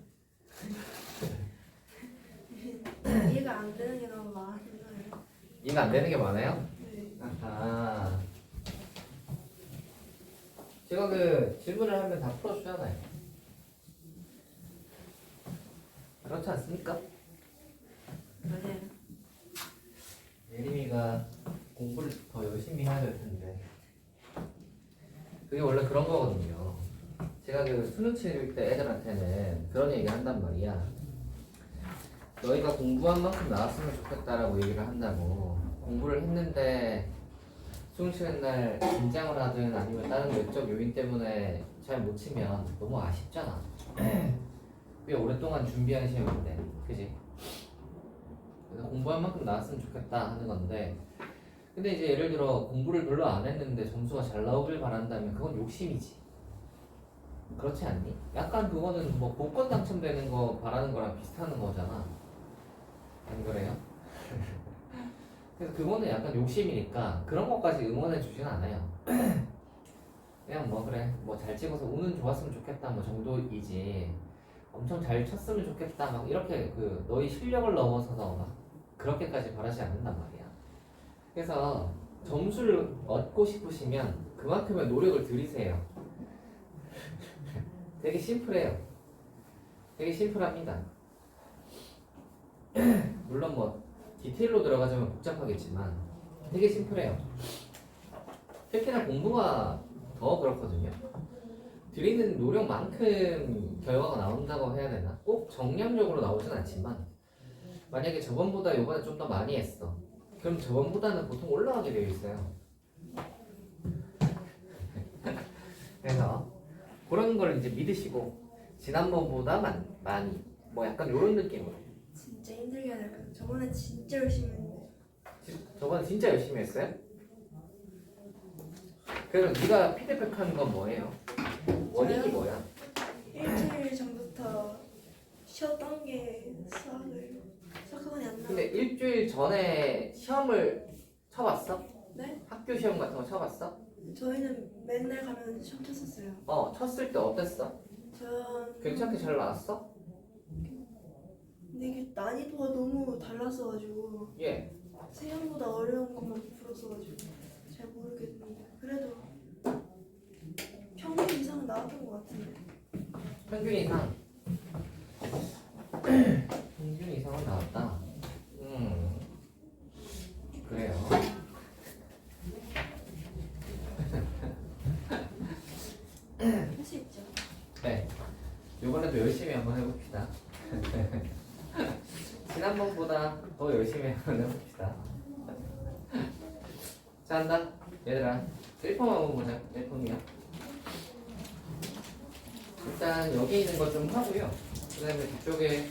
이해가 안 되는 게 너무 많아요. 이해가 안 되는 게 많아요? 네. 아하. 제가 그 질문을 하면 다 풀어주잖아요. 그렇지 않습니까? 맞아요. 예림이가 공부를 더 열심히 해야 될 텐데 그게 원래 그런 거거든요. 제가 그 수능 치를 때 애들한테는 그런 얘기 한단 말이야. 너희가 공부한 만큼 나왔으면 좋겠다라고 얘기를 한다고. 공부를 했는데 수능 치는 날 긴장을 하든 아니면 다른 외적 요인 때문에 잘 못 치면 너무 아쉽잖아. 꽤 오랫동안 준비한 시험인데, 그지? 그래서 공부한 만큼 나왔으면 좋겠다 하는 건데, 근데 이제 예를 들어 공부를 별로 안 했는데 점수가 잘 나오길 바란다면 그건 욕심이지. 그렇지 않니? 약간 그거는 뭐 복권 당첨되는 거 바라는 거랑 비슷한 거잖아. 안 그래요? 그래서 그거는 약간 욕심이니까 그런 것까지 응원해 주진 않아요. 그냥 뭐 그래 뭐 잘 찍어서 운은 좋았으면 좋겠다 뭐 정도이지 엄청 잘 쳤으면 좋겠다 막 이렇게 그 너희 실력을 넘어서서 막 그렇게까지 바라지 않는단 말이야. 그래서 점수를 얻고 싶으시면 그만큼의 노력을 들이세요. 되게 심플해요. 되게 심플합니다. 물론 뭐 디테일로 들어가자면 복잡하겠지만 되게 심플해요. 특히나 공부가 더 그렇거든요. 들이는 노력만큼 결과가 나온다고 해야 되나? 꼭 정량적으로 나오진 않지만 만약에 저번보다 이번에 좀 더 많이 했어. 그럼 저번보다는 보통 올라가게 되어 있어요. 그래서 그런 걸 이제 믿으시고 지난번보다 많이 뭐 약간 이런 느낌으로. 진짜 힘들게 하다가 저번에 진짜 열심히 했는데 저번에 진짜 열심히 했어요? 그래서 네가 피드백한 건 뭐예요? 원인이 저요? 뭐야? 일주일 전부터 쉬었던 게 수학원이 안 나와. 근데 일주일 전에 시험을 쳐봤어? 네? 학교 시험 같은 거 쳐봤어? 저희는 맨날 가면 시험 쳤었어요. 쳤을 때 어땠어? 전 괜찮게 잘 나왔어? 근데 이게 난이도가 너무 달랐어가지고 예. 생각보다 어려운 것만 풀었어가지고 잘 모르겠는데 그래도 평균 이상은 나왔던 것 같은데. 평균 이상. 평균 이상은 나왔다. 그래요. 할 수 있죠. 네. 이번에도 열심히 한번 해봅시다. 지난번보다 더 열심히 한번 해봅시다. 자, 한다. 얘들아, 1폼 한번 보자. 1폼이요. 일단 여기 있는 거 좀 하고요. 그 다음에 뒤쪽에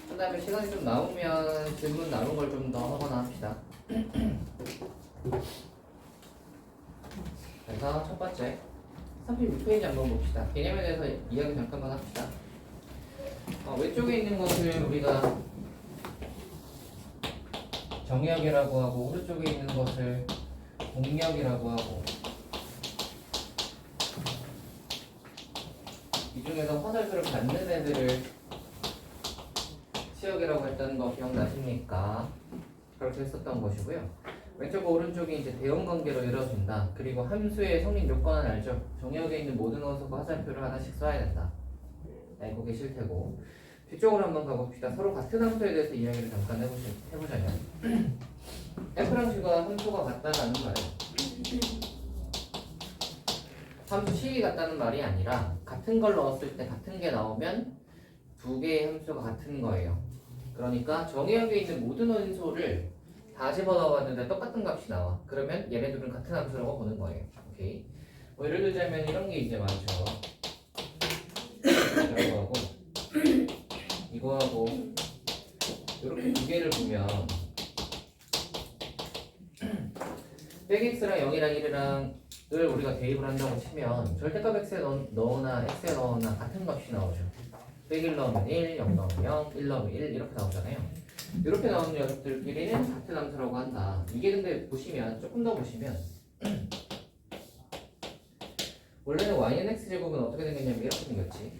한 다음에 시간이 좀 나오면 질문 나눈 걸 좀 더 하거나 합시다. 그래서 첫 번째 36페이지 한번 봅시다. 개념에 대해서 이야기 잠깐만 합시다. 왼쪽에 있는 것을 우리가 정역이라고 하고 오른쪽에 있는 것을 공역이라고 하고 이 중에서 화살표를 받는 애들을 시역이라고 했다는 거 기억나십니까? 그렇게 했었던 것이고요. 왼쪽과 오른쪽이 이제 대응 관계로 이루어진다. 그리고 함수의 성립 요건은 알죠? 정의역에 있는 모든 어수가 화살표를 하나씩 써야 된다. 알고 계실 테고. 뒤쪽으로 한번 가봅시다. 서로 같은 함수에 대해서 이야기를 잠깐 해보자면 F랑 G가 함수가 같다는 말은 함수 식이 같다는 말이 아니라 같은 걸 넣었을 때 같은 게 나오면 두 개의 함수가 같은 거예요. 그러니까 정의역에 있는 모든 원소를 다 집어넣어봤는데 똑같은 값이 나와. 그러면 얘네들은 같은 함수라고 보는 거예요. 오케이. 뭐 예를 들자면 이런 게 이제 많죠. 이거하고 이거하고 이렇게 두 개를 보면 백x랑 0이랑 1이랑 을 우리가 대입을 한다고 치면 절대값 x에 넣으나 x에 넣으나 같은 값이 나오죠. 100일 넣으면 1, 0 넣으면 0, 1 넣으면 1 이렇게 나오잖아요. 이렇게 나오는 녀석들끼리는 같은 함수라고 한다. 이게 근데 보시면 조금 더 보시면 원래는 y는 x제곱은 어떻게 생겼냐면 이렇게 생겼지.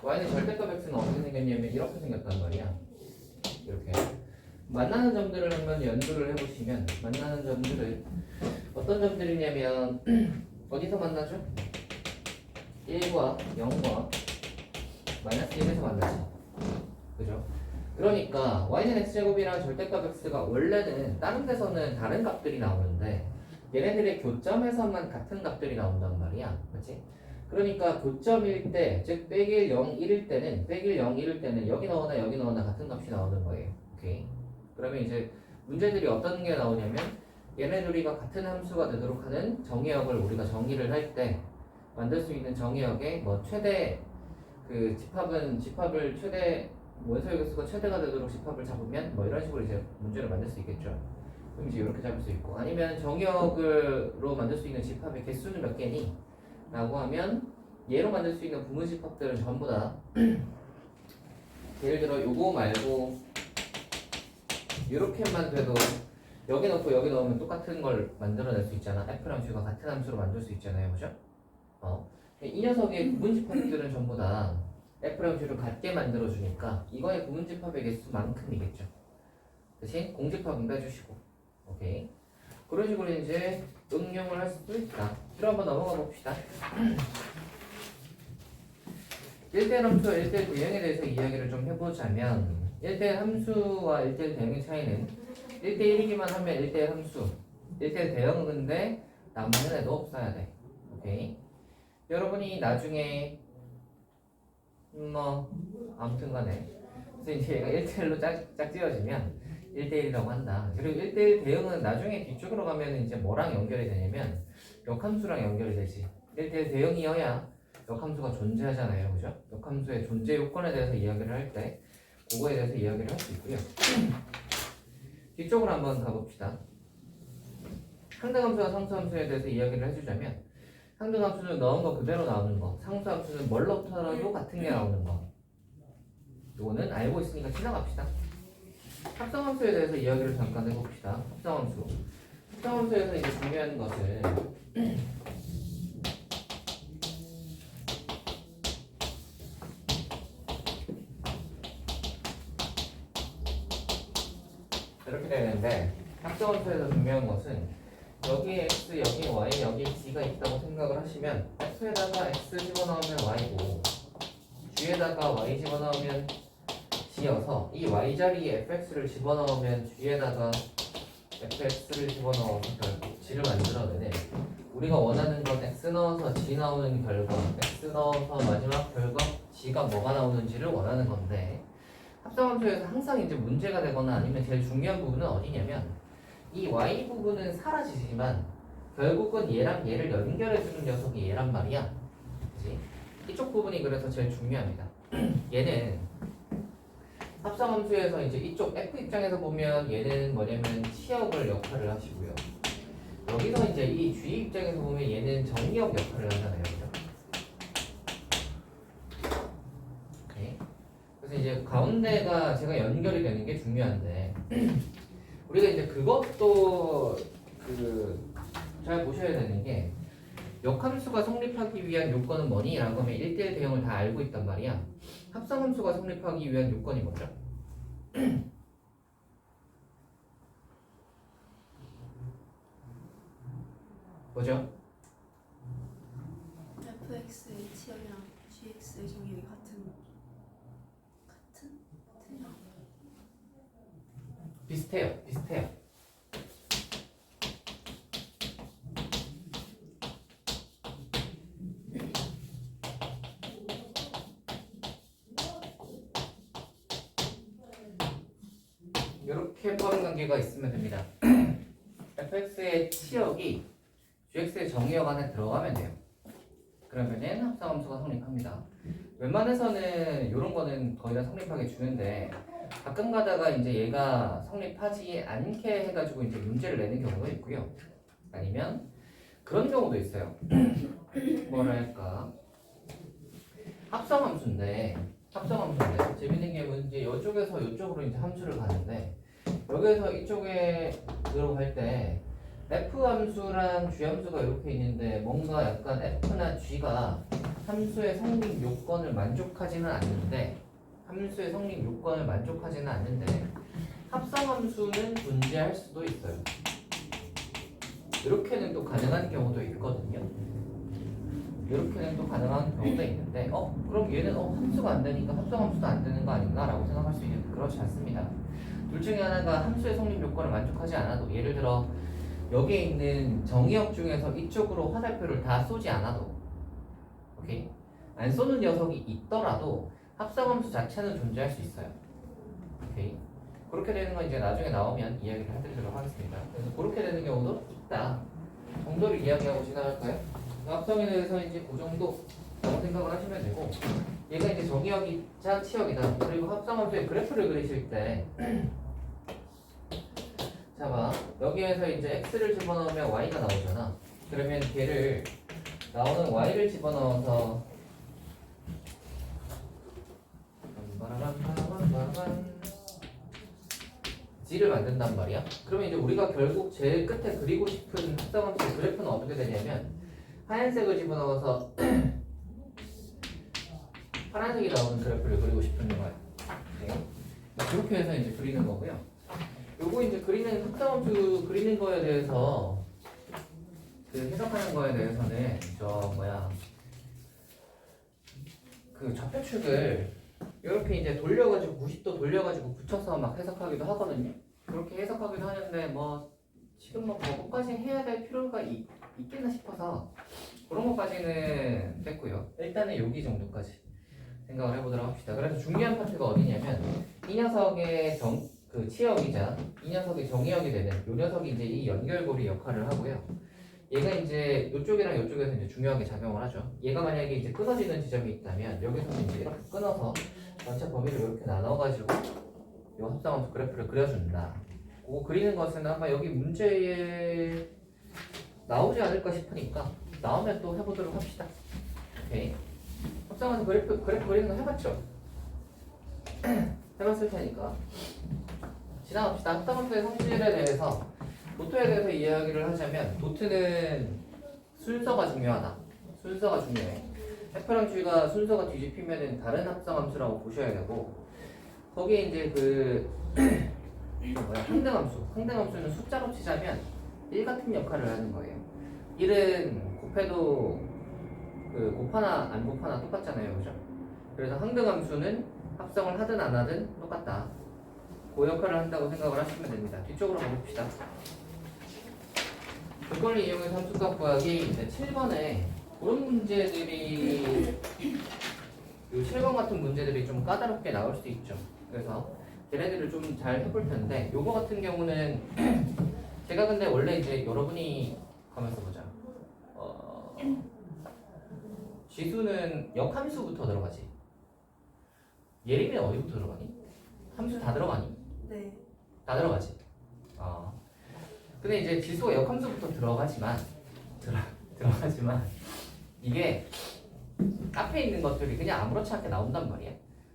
y는 절대값 x는 어떻게 생겼냐면 이렇게 생겼단 말이야. 이렇게 만나는 점들을 한번 연구를 해보시면 만나는 점들을 어떤 점들이냐면 어디서 만나죠? 1과 0과 마이너스 1에서 만나지. 그죠? 그러니까 y는 x제곱이랑 절대값 x가 원래는 다른 데서는 다른 값들이 나오는데 얘네들의 교점에서만 같은 값들이 나온단 말이야. 그렇지? 그러니까 교점일 때, 즉 100일 0, 1일 때는 100일 0, 1일 때는 여기 넣으나 같은 값이 나오는 거예요. 오케이? 그러면 이제 문제들이 어떤 게 나오냐면 얘네들이가 같은 함수가 되도록 하는 정의역을 우리가 정의를 할 때 만들 수 있는 정의역의 뭐 최대 그 집합을 최대 원소의 개수가 최대가 되도록 집합을 잡으면 뭐 이런 식으로 이제 문제를 만들 수 있겠죠. 그럼 이제 이렇게 잡을 수 있고 아니면 정의역으로 만들 수 있는 집합의 개수는 몇 개니? 라고 하면 얘로 만들 수 있는 부분 집합들은 전부 다 예를 들어 요거 말고 이렇게만 돼도 여기 넣고 여기 넣으면 똑같은 걸 만들어낼 수 있잖아. F랑 G가 같은 함수로 만들 수 있잖아요. 그죠? 이 녀석의 구분집합들은 전부 다 F랑 G를 같게 만들어주니까 이거의 구분집합의 개수만큼이겠죠. 대신 공집합은 빼주시고. 오케이. 그런 식으로 이제 응용을 할 수도 있다. 그럼 한번 넘어가 봅시다. 1대1 함수와 1대1 대형에 대해서 이야기를 좀 해보자면 1대1 함수와 1대1 대형의 차이는 1대1이기만 하면 1대1 함수 1대1 대형은 근데 남는 애도 없어야 돼. 오케이. 여러분이 나중에 뭐 아무튼 간에 그래서 이제 얘가 1대1로 짝지어지면 1대1이라고 한다. 그리고 1대1 대응은 나중에 뒤쪽으로 가면 이제 뭐랑 연결이 되냐면 역함수랑 연결이 되지. 1대1 대응이어야 역함수가 존재하잖아요. 그죠? 역함수의 존재 요건에 대해서 이야기를 할 때 그거에 대해서 이야기를 할 수 있고요. 뒤쪽으로 한번 가봅시다. 상등함수와 상수함수에 대해서 이야기를 해주자면 상등함수는 넣은 거 그대로 나오는 거, 상수함수는 뭘 넣더라도 같은 게 나오는 거. 이거는 알고 있으니까 지나갑시다. 합성함수에 대해서 이야기를 잠깐 해봅시다. 합성함수. 합성함수에서 이제 중요한 것은 이렇게 되는데 합성함수에서 중요한 것은 여기에 x, 여기에 y, 여기에 g가 있다고 생각을 하시면 f에다가 x 집어넣으면 y고 g에다가 y 집어넣으면 g여서 이 y 자리에 fx를 집어넣으면 g에다가 fx를 집어넣어서 결국 g를 만들어내네. 우리가 원하는 건 x 넣어서 g 나오는 결과, x 넣어서 마지막 결과 g가 뭐가 나오는지를 원하는 건데 합성함수에서 항상 이제 문제가 되거나 아니면 제일 중요한 부분은 어디냐면 이 y 부분은 사라지지만 결국은 얘랑 얘를 연결해주는 녀석이 얘란 말이야. 그치? 이쪽 부분이 그래서 제일 중요합니다. 얘는 합성함수에서 이제 이쪽 f 입장에서 보면 얘는 뭐냐면 치역을 역할을 하시고요. 여기서 이제 이 g 입장에서 보면 얘는 정리역 역할을 하잖아요. 그죠? 오케이. 그래서 이제 가운데가 제가 연결이 되는 게 중요한데 우리가 이제 그것도 잘 보셔야 되는 게 역함수가 성립하기 위한 요건은 뭐니? 라고 하면 1대1 대형을 다 알고 있단 말이야. 합성함수가 성립하기 위한 요건이 뭐죠? 뭐죠? fx의 치역이랑 gx의 정의역이 같은 틀려? 비슷해요. 이렇게 빠른 관계가 있으면 됩니다. fx의 치역이 gx의 정의역 안에 들어가면 돼요. 그러면은 합성함수가 성립합니다. 웬만해서는 이런 거는 거의 다 성립하게 주는데 가끔 가다가 이제 얘가 성립하지 않게 해가지고 이제 문제를 내는 경우도 있고요. 아니면 그런 경우도 있어요. 뭐랄까 합성함수인데 재밌는 게 이제 이쪽에서 이쪽으로 이제 함수를 가는데 여기에서 이쪽에 들어갈 때 f 함수랑 g 함수가 이렇게 있는데 뭔가 약간 f나 g가 함수의 성립 요건을 만족하지는 않는데 합성함수는 존재할 수도 있어요. 이렇게는 또 가능한 경우도 있거든요. 있는데 그럼 얘는 함수가 안 되니까 합성함수도 안 되는 거 아닌가 라고 생각할 수 있는데 그렇지 않습니다. 둘 중에 하나가 함수의 성립 요건을 만족하지 않아도, 예를 들어 여기에 있는 정의역 중에서 이쪽으로 화살표를 다 쏘지 않아도, 오케이? 안 쏘는 녀석이 있더라도 합성함수 자체는 존재할 수 있어요. 오케이? 그렇게 되는 건 이제 나중에 나오면 이야기를 해드리도록 하겠습니다. 그래서 그렇게 되는 경우도 있다 정도를 이야기하고 지나갈까요? 합성에 대해서 이제 그 정도 라고 생각을 하시면 되고, 얘가 이제 정의역이자 치역이다. 그리고 합성함수의 그래프를 그리실 때 자 봐, 여기에서 이제 x를 집어넣으면 y가 나오잖아. 그러면 걔를 나오는 y를 집어넣어서 g를 만든단 말이야. 그러면 이제 우리가 결국 제일 끝에 그리고 싶은 합성함수의 그래프는 어떻게 되냐면 하얀색을 집어넣어서 파란색이 나오는 그래프를 그리고 싶은 거예요. 네. 그렇게 해서 이제 그리는 거고요. 요거 이제 그리는 합성함수 그리는 거에 대해서 그 해석하는 거에 대해서는 그 좌표축을 이렇게 이제 돌려가지고 90도 돌려가지고 붙여서 막 해석하기도 하거든요. 그렇게 해석하기도 하는데 지금 그것까지 해야 될 필요가 있겠나 싶어서 그런 것까지는 뺐고요. 일단은 여기 정도까지 생각을 해보도록 합시다. 그래서 중요한 파트가 어디냐면 이 녀석의 그 치역이자 이 녀석이 정의역이 되는 이 녀석이 이제 이 연결고리 역할을 하고요. 얘가 이제 이쪽이랑 이쪽에서 이제 중요하게 작용을 하죠. 얘가 만약에 이제 끊어지는 지점이 있다면 여기서 이제 이렇게 끊어서 전체 범위를 이렇게 나눠가지고 이 합성함수 그래프를 그려준다. 그거 그리는 것은 아마 여기 문제에 나오지 않을까 싶으니까 나오면 또 해보도록 합시다. 오케이. 합성함수 그래프 그리는 거 해봤죠? 해봤을 테니까 지나갑시다. 합성함수의 성질에 대해서 도트에 대해서 이야기를 하자면 도트는 순서가 중요하다. 순서가 중요해. F랑 G가 순서가 뒤집히면은 다른 합성함수라고 보셔야 되고, 거기에 이제 항등함수는 숫자로 치자면 1 같은 역할을 하는 거예요. 1은 곱해도 곱하나 안 곱하나 똑같잖아요, 그죠? 그래서 항등함수는 합성을 하든 안 하든 똑같다. 그 역할을 한다고 생각을 하시면 됩니다. 뒤쪽으로 가봅시다. 조건을 이용해서 함수값 구하기. 이제 7번에 그런 문제들이 7번 같은 문제들이 좀 까다롭게 나올 수 있죠. 그래서 걔네들을 좀 잘 해볼 텐데, 요거 같은 경우는 제가 근데 원래 이제 여러분이 가면서 보자. 지수는 역함수부터 들어가지. 예림이는 어디부터 들어가니? 함수 다 들어가니? 네. 다 들어가지. 근데 이제 지수가 역함수부터 들어가지만 이게 앞에 있는 것들이 그냥 아무렇지 않게 나온단 말이야.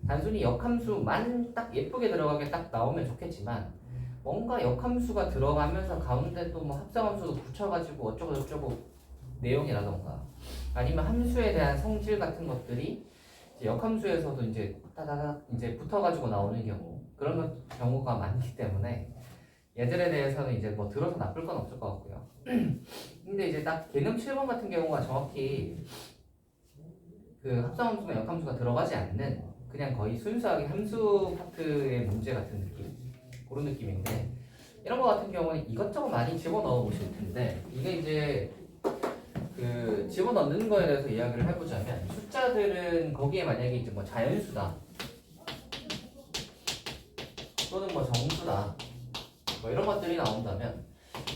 단순히 역함수만 딱 예쁘게 들어가게 딱 나오면 좋겠지만, 뭔가 역함수가 들어가면서 가운데 또 합성함수도 붙여가지고 어쩌고 내용이라던가 아니면 함수에 대한 성질 같은 것들이 이제 역함수에서도 이제 따다닥 이제 붙어가지고 나오는 경우가 많기 때문에 얘들에 대해서는 이제 뭐 들어서 나쁠 건 없을 것 같고요. 근데 이제 딱 개념 7번 같은 경우가 정확히 그 합성함수나 역함수가 들어가지 않는 그냥 거의 순수하게 함수 파트의 문제 같은 느낌, 그런 느낌인데, 이런 거 같은 경우는 이것저것 많이 집어넣어 보실 텐데, 이게 이제 그 집어넣는 거에 대해서 이야기를 해보자면, 숫자들은 거기에 만약에 이제 뭐 자연수다 또는 뭐 정수다 뭐 이런 것들이 나온다면,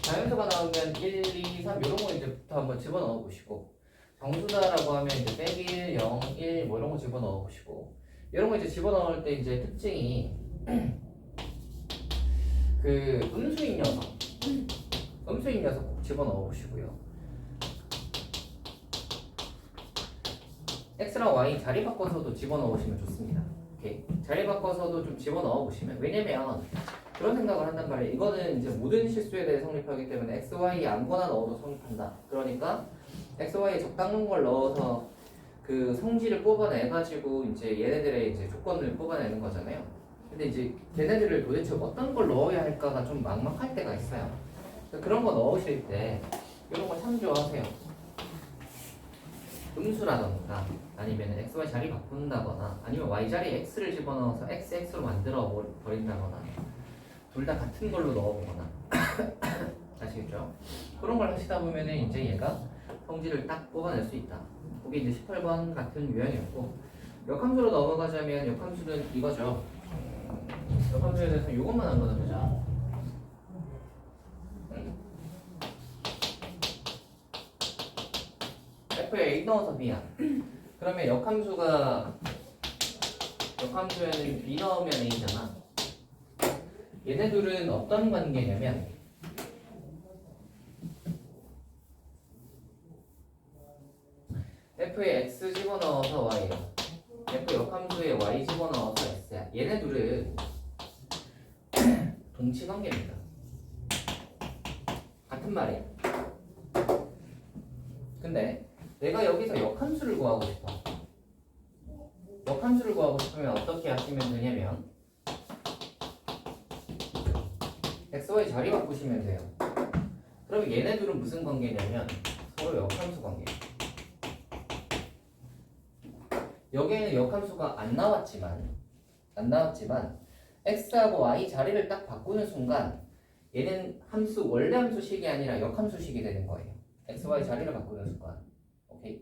자연수가 나오면 1, 2, 3 이런 거 이제부터 한번 집어넣어 보시고, 정수다라고 하면 이제 100, 0, 1 뭐 이런 거 집어넣어 보시고, 이런 거 이제 집어넣을 때 이제 특징이 그 음수인 녀석 꼭 집어넣어 보시고요. x랑 y 자리 바꿔서도 집어넣어 보시면 좋습니다. 오케이. 자리 바꿔서도 좀 집어넣어 보시면, 왜냐면 그런 생각을 한단 말이에요. 이거는 이제 모든 실수에 대해 성립하기 때문에 x, y 아무거나 넣어도 성립한다. 그러니까 x, y에 적당한 걸 넣어서 그 성질을 뽑아내가지고 이제 얘네들의 이제 조건을 뽑아내는 거잖아요. 근데 이제 걔네들을 도대체 어떤 걸 넣어야 할까가 좀 막막할 때가 있어요. 그런 거 넣으실 때 이런 거 참조하세요. 음수라던가 아니면 x, y 자리 바꾼다거나 아니면 y 자리에 x를 집어넣어서 x, x로 만들어 버린다거나 둘 다 같은 걸로 넣어보거나 아시겠죠? 그런 걸 하시다 보면은 이제 얘가 성질을 딱 뽑아낼 수 있다. 그게 이제 18번 같은 유형이었고, 역함수로 넘어가자면 역함수는 이거죠. 역함수에 대해서 이것만 안 걷어보자. F에 A 넣어서 B야. 그러면 역함수에는 B 넣으면 A잖아. 얘네들은 어떤 관계냐면 F에 X 집어넣어서 Y야. F 역함수에 Y 집어넣어서 X야. 얘네들은 동치관계입니다. 같은 말이야. 근데 내가 여기서 역함수를 구하고 싶어. 역함수를 구하고 싶으면 어떻게 하시면 되냐면 x, y 자리 바꾸시면 돼요. 그럼 얘네들은 무슨 관계냐면 서로 역함수 관계. 여기에는 역함수가 안 나왔지만 x하고 y 자리를 딱 바꾸는 순간 얘는 원래 함수식이 아니라 역함수식이 되는 거예요. x, y 자리를 바꾸는 순간. 오케이.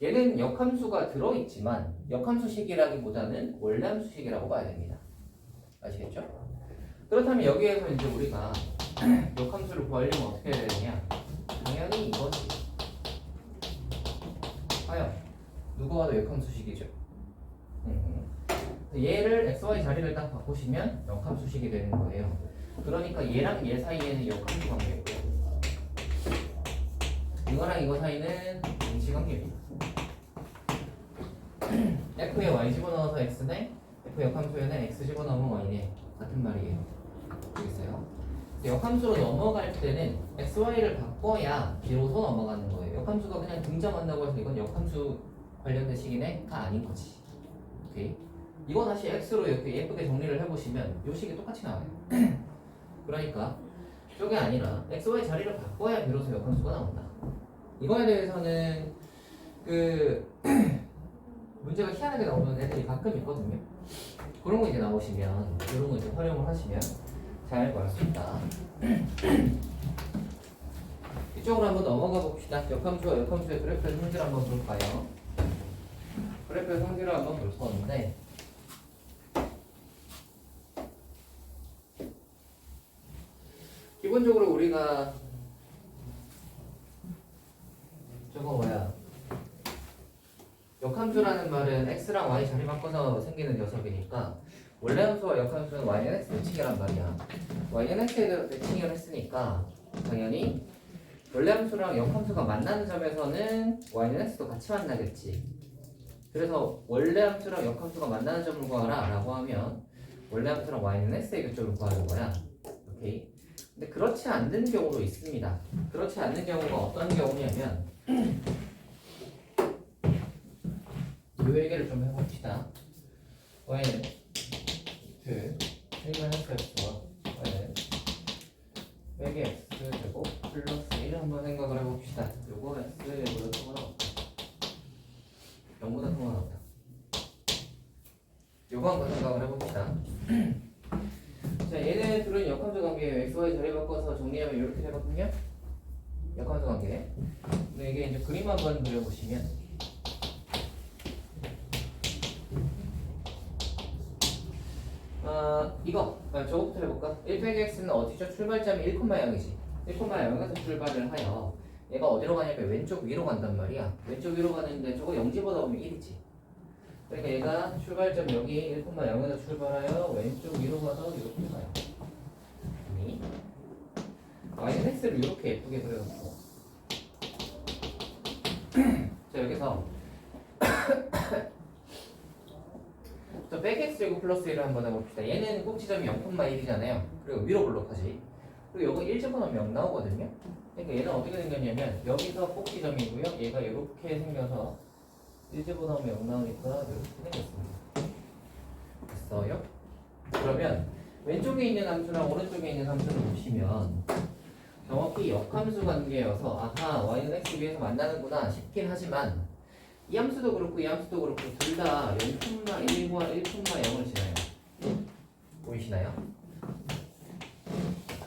얘는 역함수가 들어있지만 역함수식이라기보다는 원래 함수식이라고 봐야 됩니다. 아시겠죠? 그렇다면 여기에서 이제 우리가 역함수를 구하려면 어떻게 해야 되느냐? 당연히 이거지. 과연 누가 와도 역함수식이죠. 얘를 xy 자리를 딱 바꾸시면 역함수식이 되는 거예요. 그러니까 얘랑 얘 사이에는 역함수 관계고요. 이거랑 이거 사이는 동치 관계입니다. f에 y 집어넣어서 x네, f 역함수에는 x 집어넣으면 y네. 같은 말이에요. 알겠어요? 역함수로 넘어갈 때는 x, y를 바꿔야 비로소 넘어가는 거예요. 역함수가 그냥 등장한다고 해서 이건 역함수 관련된 식이네?가 아닌 거지. 오케이? 이거 다시 x로 이렇게 예쁘게 정리를 해보시면 이 식이 똑같이 나와요. 그러니까 저게 아니라 x, y 자리를 바꿔야 비로소 역함수가 나온다. 이거에 대해서는 그 문제가 희한하게 나오는 애들이 가끔 있거든요. 그런 거 이제 나오시면 이런 거 이제 활용을 하시면 잘 구할 수 있다. 이쪽으로 한번 넘어가 봅시다. 역함수와 역함수의 그래프의 성질 한번 볼까요? 그래프의 성질을 한번 볼 건데, 기본적으로 우리가 역함수라는 말은 x랑 y 자리 바꿔서 생기는 녀석이니까 원래 함수와 역함수는 y는 x 대칭이란 말이야. y는 x에 대해서 대칭을 했으니까 당연히 원래 함수랑 역함수가 만나는 점에서는 y는 x도 같이 만나겠지. 그래서 원래 함수랑 역함수가 만나는 점을 구하라 라고 하면 원래 함수랑 y는 x의 교점을 구하는 거야. 오케이. 근데 그렇지 않는 경우도 있습니다. 그렇지 않는 경우가 어떤 경우냐면 이 얘기를 좀 해봅시다. y는 1-x와 y는 요거 한번 생각을 해봅시다. 자, 얘네 둘은 역함수 관계예요. xy 자리 바꿔서 정리하면 이렇게 되거든요. 역함수 관계. 근데 이게 이제 그림 한번 그려보시면 저거부터 해볼까? 1-x는 어디죠? 출발점이 1,0이지. 1,0에서 출발을 하여 얘가 어디로 가냐면 왼쪽 위로 간단 말이야. 왼쪽 위로 가는데 저거 0집어다 보면 1이지. 그러니까 얘가 출발점 여기 1,0에서 출발하여 왼쪽 위로 가서 이렇게 가요. y는 x를 이렇게 예쁘게 그려놓고 자 여기서 저 백x 제곱 플러스 1을 한번 해봅시다. 얘는 꼭지점이 0,1이잖아요. 그리고 위로 블록하지. 그리고 이거 1 집어넣으면 0 나오거든요. 그러니까 얘는 어떻게 생겼냐면 여기서 꼭지점이고요. 얘가 이렇게 생겨서 1 집어넣으면 0 나오니까 이렇게 생겼습니다. 됐어요? 그러면 왼쪽에 있는 함수랑 오른쪽에 있는 함수를 보시면 정확히 역함수 관계여서 아하 y는 x 위에서 만나는구나 싶긴 하지만 이 함수도 그렇고 이 함수도 그렇고 둘 다 0,1과 1,0을 지나요. 보이시나요?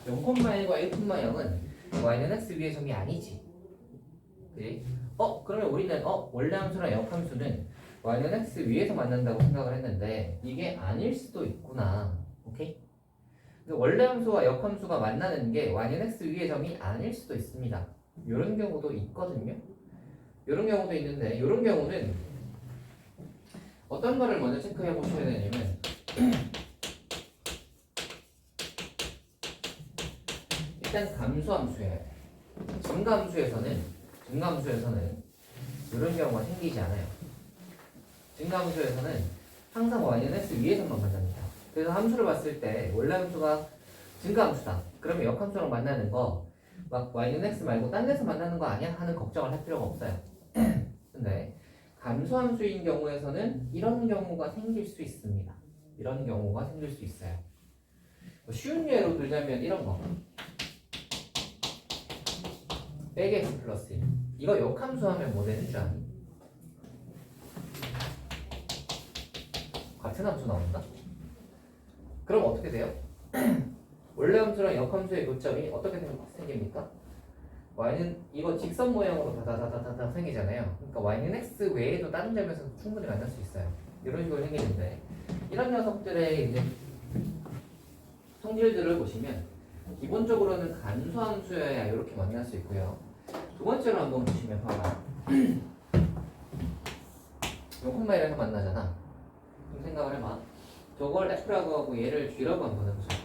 0,1과 1,0은 y는 x 위의 점이 아니지. 그지? 그러면 우리는 원래 함수랑 역함수는 y는 x 위에서 만난다고 생각을 했는데 이게 아닐 수도 있구나. 오케이? 원래 함수와 역함수가 만나는 게 y는 x 위의 점이 아닐 수도 있습니다. 이런 경우도 있거든요. 이런 경우도 있는데 이런 경우는 어떤 거를 먼저 체크해 보셔야 되냐면 일단 감수함수예요. 증가함수에서는 이런 경우가 생기지 않아요. 증가함수에서는 항상 y는 x 위에서만 만납니다. 그래서 함수를 봤을 때 원래 함수가 증가함수다. 그러면 역함수랑 만나는 거 막 y는 x 말고 딴 데서 만나는 거 아니야? 하는 걱정을 할 필요가 없어요. 근데 감수함수인 경우에서는 이런 경우가 생길 수 있습니다. 이런 경우가 생길 수 있어요. 쉬운 예로 들자면 이런 거. 백x 플러스 1. 이거 역함수하면 뭐 되는 줄 아니? 같은 함수 나온다? 그럼 어떻게 돼요? 원래 함수랑 역함수의 교점이 어떻게 생깁니까? y는 이거 직선 모양으로 다다다다다 생기잖아요. 그러니까 y는 x 외에도 다른 점에서 충분히 만날 수 있어요. 이런 식으로 생기는데 이런 녀석들의 이제 성질들을 보시면 기본적으로는 감수함수여야 이렇게 만날 수 있고요. 두 번째로 한번 보시면 봐봐. 0,1에서 만나잖아. 좀 생각을 해봐. 저걸 f라고 하고 얘를 g라고 한번 해보자.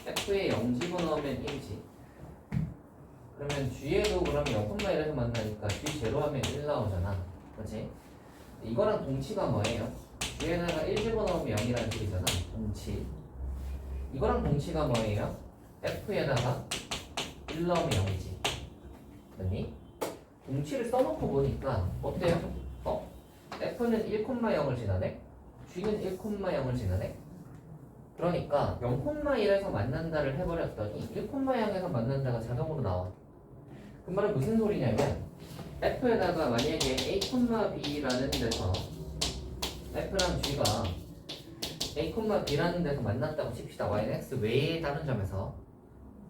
f에 0 집어넣으면 1이지. 그러면 g에도 그러면 0,1에서 만나니까 g 제로하면 1 나오잖아. 그렇지? 이거랑 동치가 뭐예요? g에다가 1 집어넣으면 0이라는 뜻이잖아. 동치. 이거랑 동치가 뭐예요? f에다가 1 넣으면 0이지. 그니 동치를 써놓고 보니까 어때요? f는 1,0을 지나네? g는 1,0을 지나네? 그러니까 0,1에서 만난다를 해버렸더니 1,0에서 만난다가 자동으로 나와. 그 말은 무슨 소리냐면 f에다가 만약에 a,b라는 데서 f랑 g가 a,b라는 데서 만났다고 칩시다. y는 x 외에 다른 점에서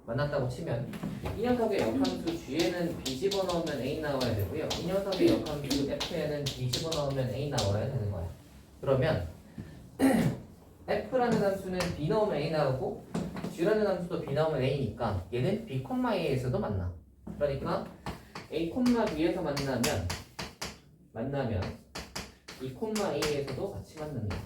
만났다고 치면 이 녀석의 역함수 g에는 b 집어넣으면 a 나와야 되고요. 이 녀석의 역함수 f에는 b 집어넣으면 a 나와야 되는 거야. 그러면 f라는 함수는 b 넣으면 a 나오고 g라는 함수도 b 넣으면 a니까 얘는 b, a에서도 만나. 그러니까 a, b에서 만나면 b, a에서도 같이 만난다.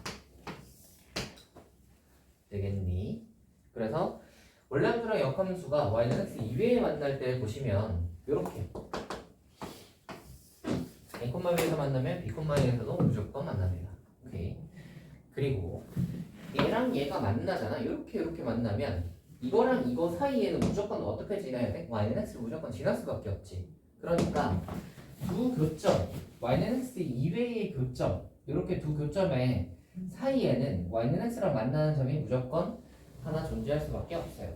되겠니? 그래서 원래 함수랑 역함수가 y는 x 이외에 만날 때 보시면 이렇게 a, b에서 만나면 b, a에서도 무조건 만납니다. 오케이. 그리고 얘랑 얘가 만나잖아. 이렇게 만나면 이거랑 이거 사이에는 무조건 어떻게 지나야 돼? y는 x를 무조건 지날 수밖에 없지. 그러니까 두 교점, y는 x 이외의 교점, 이렇게 두 교점의 사이에는 y는 x랑 만나는 점이 무조건 하나 존재할 수밖에 없어요.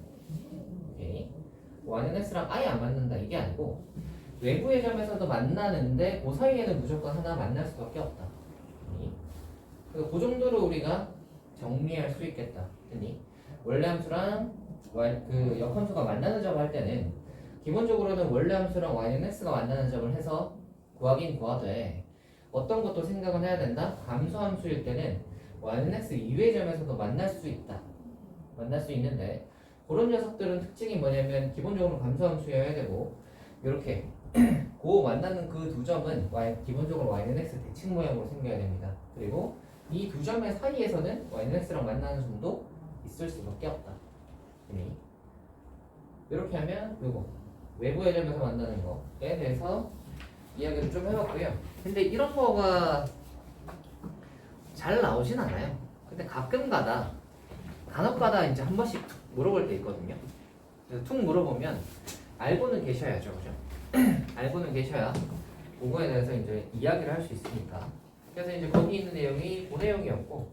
오케이. y는 x랑 아예 안 만난다 이게 아니고 외부의 점에서도 만나는데 그 사이에는 무조건 하나 만날 수밖에 없다. 그 정도로 우리가 정리할 수 있겠다. 됐니? 원래 함수랑 그 역함수가 만나는 점을 할 때는 기본적으로는 원래 함수랑 y는 x가 만나는 점을 해서 구하긴 구하되 어떤 것도 생각은 해야 된다. 감소 함수일 때는 y는 x 이외의 점에서도 만날 수 있다. 만날 수 있는데 그런 녀석들은 특징이 뭐냐면 기본적으로 감소 함수여야 되고 이렇게 고 만나는 그 두 점은 기본적으로 y는 x 대칭 모양으로 생겨야 됩니다. 그리고 이 두 점의 사이에서는 y는 x랑 만나는 점도 있을 수밖에 없다. 이렇게 하면 요거 외부의 점에서 만나는 거에 대해서 이야기를 좀 해봤고요. 근데 이런 거가 잘 나오진 않아요. 근데 가끔가다 간혹가다 이제 한 번씩 툭 물어볼 때 있거든요. 그래서 툭 물어보면 알고는 계셔야죠, 그죠? 알고는 계셔야 그거에 대해서 이제 이야기를 할 수 있으니까. 그래서 이제 거기 있는 내용이 그 내용이었고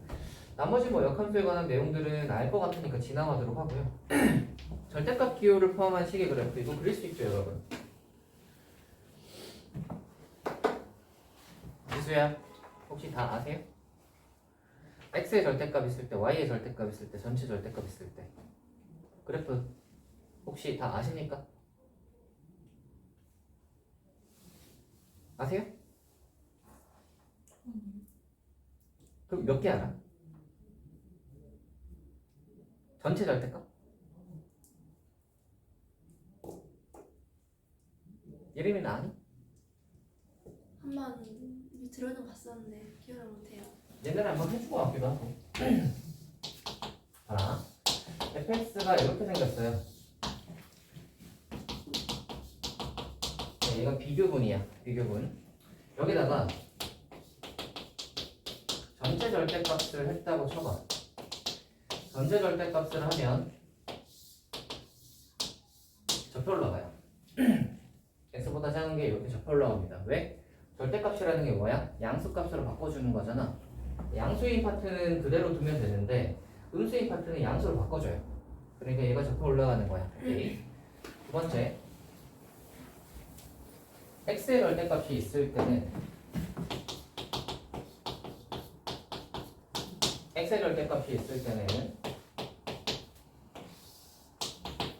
나머지 뭐 역함수에 관한 내용들은 알 것 같으니까 지나가도록 하고요. 절대값 기호를 포함한 식의 그래프 이거 그릴 수 있죠, 여러분? 지수야, 혹시 다 아세요? x의 절대값 있을 때, y의 절대값 있을 때, 전체 절대값 있을 때 그래프 혹시 다 아십니까? 아세요? 그럼 몇 개 알아? 전체 절대값? 예림이는 아니? 한번 들어는 봤었는데 기억을 못해요. 옛날에 한번 해준 것 같기도 하고. 자, fx가 이렇게 생겼어요. 네, 얘가 비교분이야. 비교분. 여기다가 전체 절대값을 했다고 쳐봐. 전체 절대값을 하면 접혀 올라가요. x보다 작은 게 이렇게 접혀 올라옵니다. 왜? 절대값이라는 게 뭐야? 양수값으로 바꿔주는 거잖아. 양수인 파트는 그대로 두면 되는데 음수인 파트는 양수로 바꿔줘요. 그러니까 얘가 접혀 올라가는 거야. 오케이. 두 번째, x의 절대값이 있을 때는 x의 절대값이 있을 때는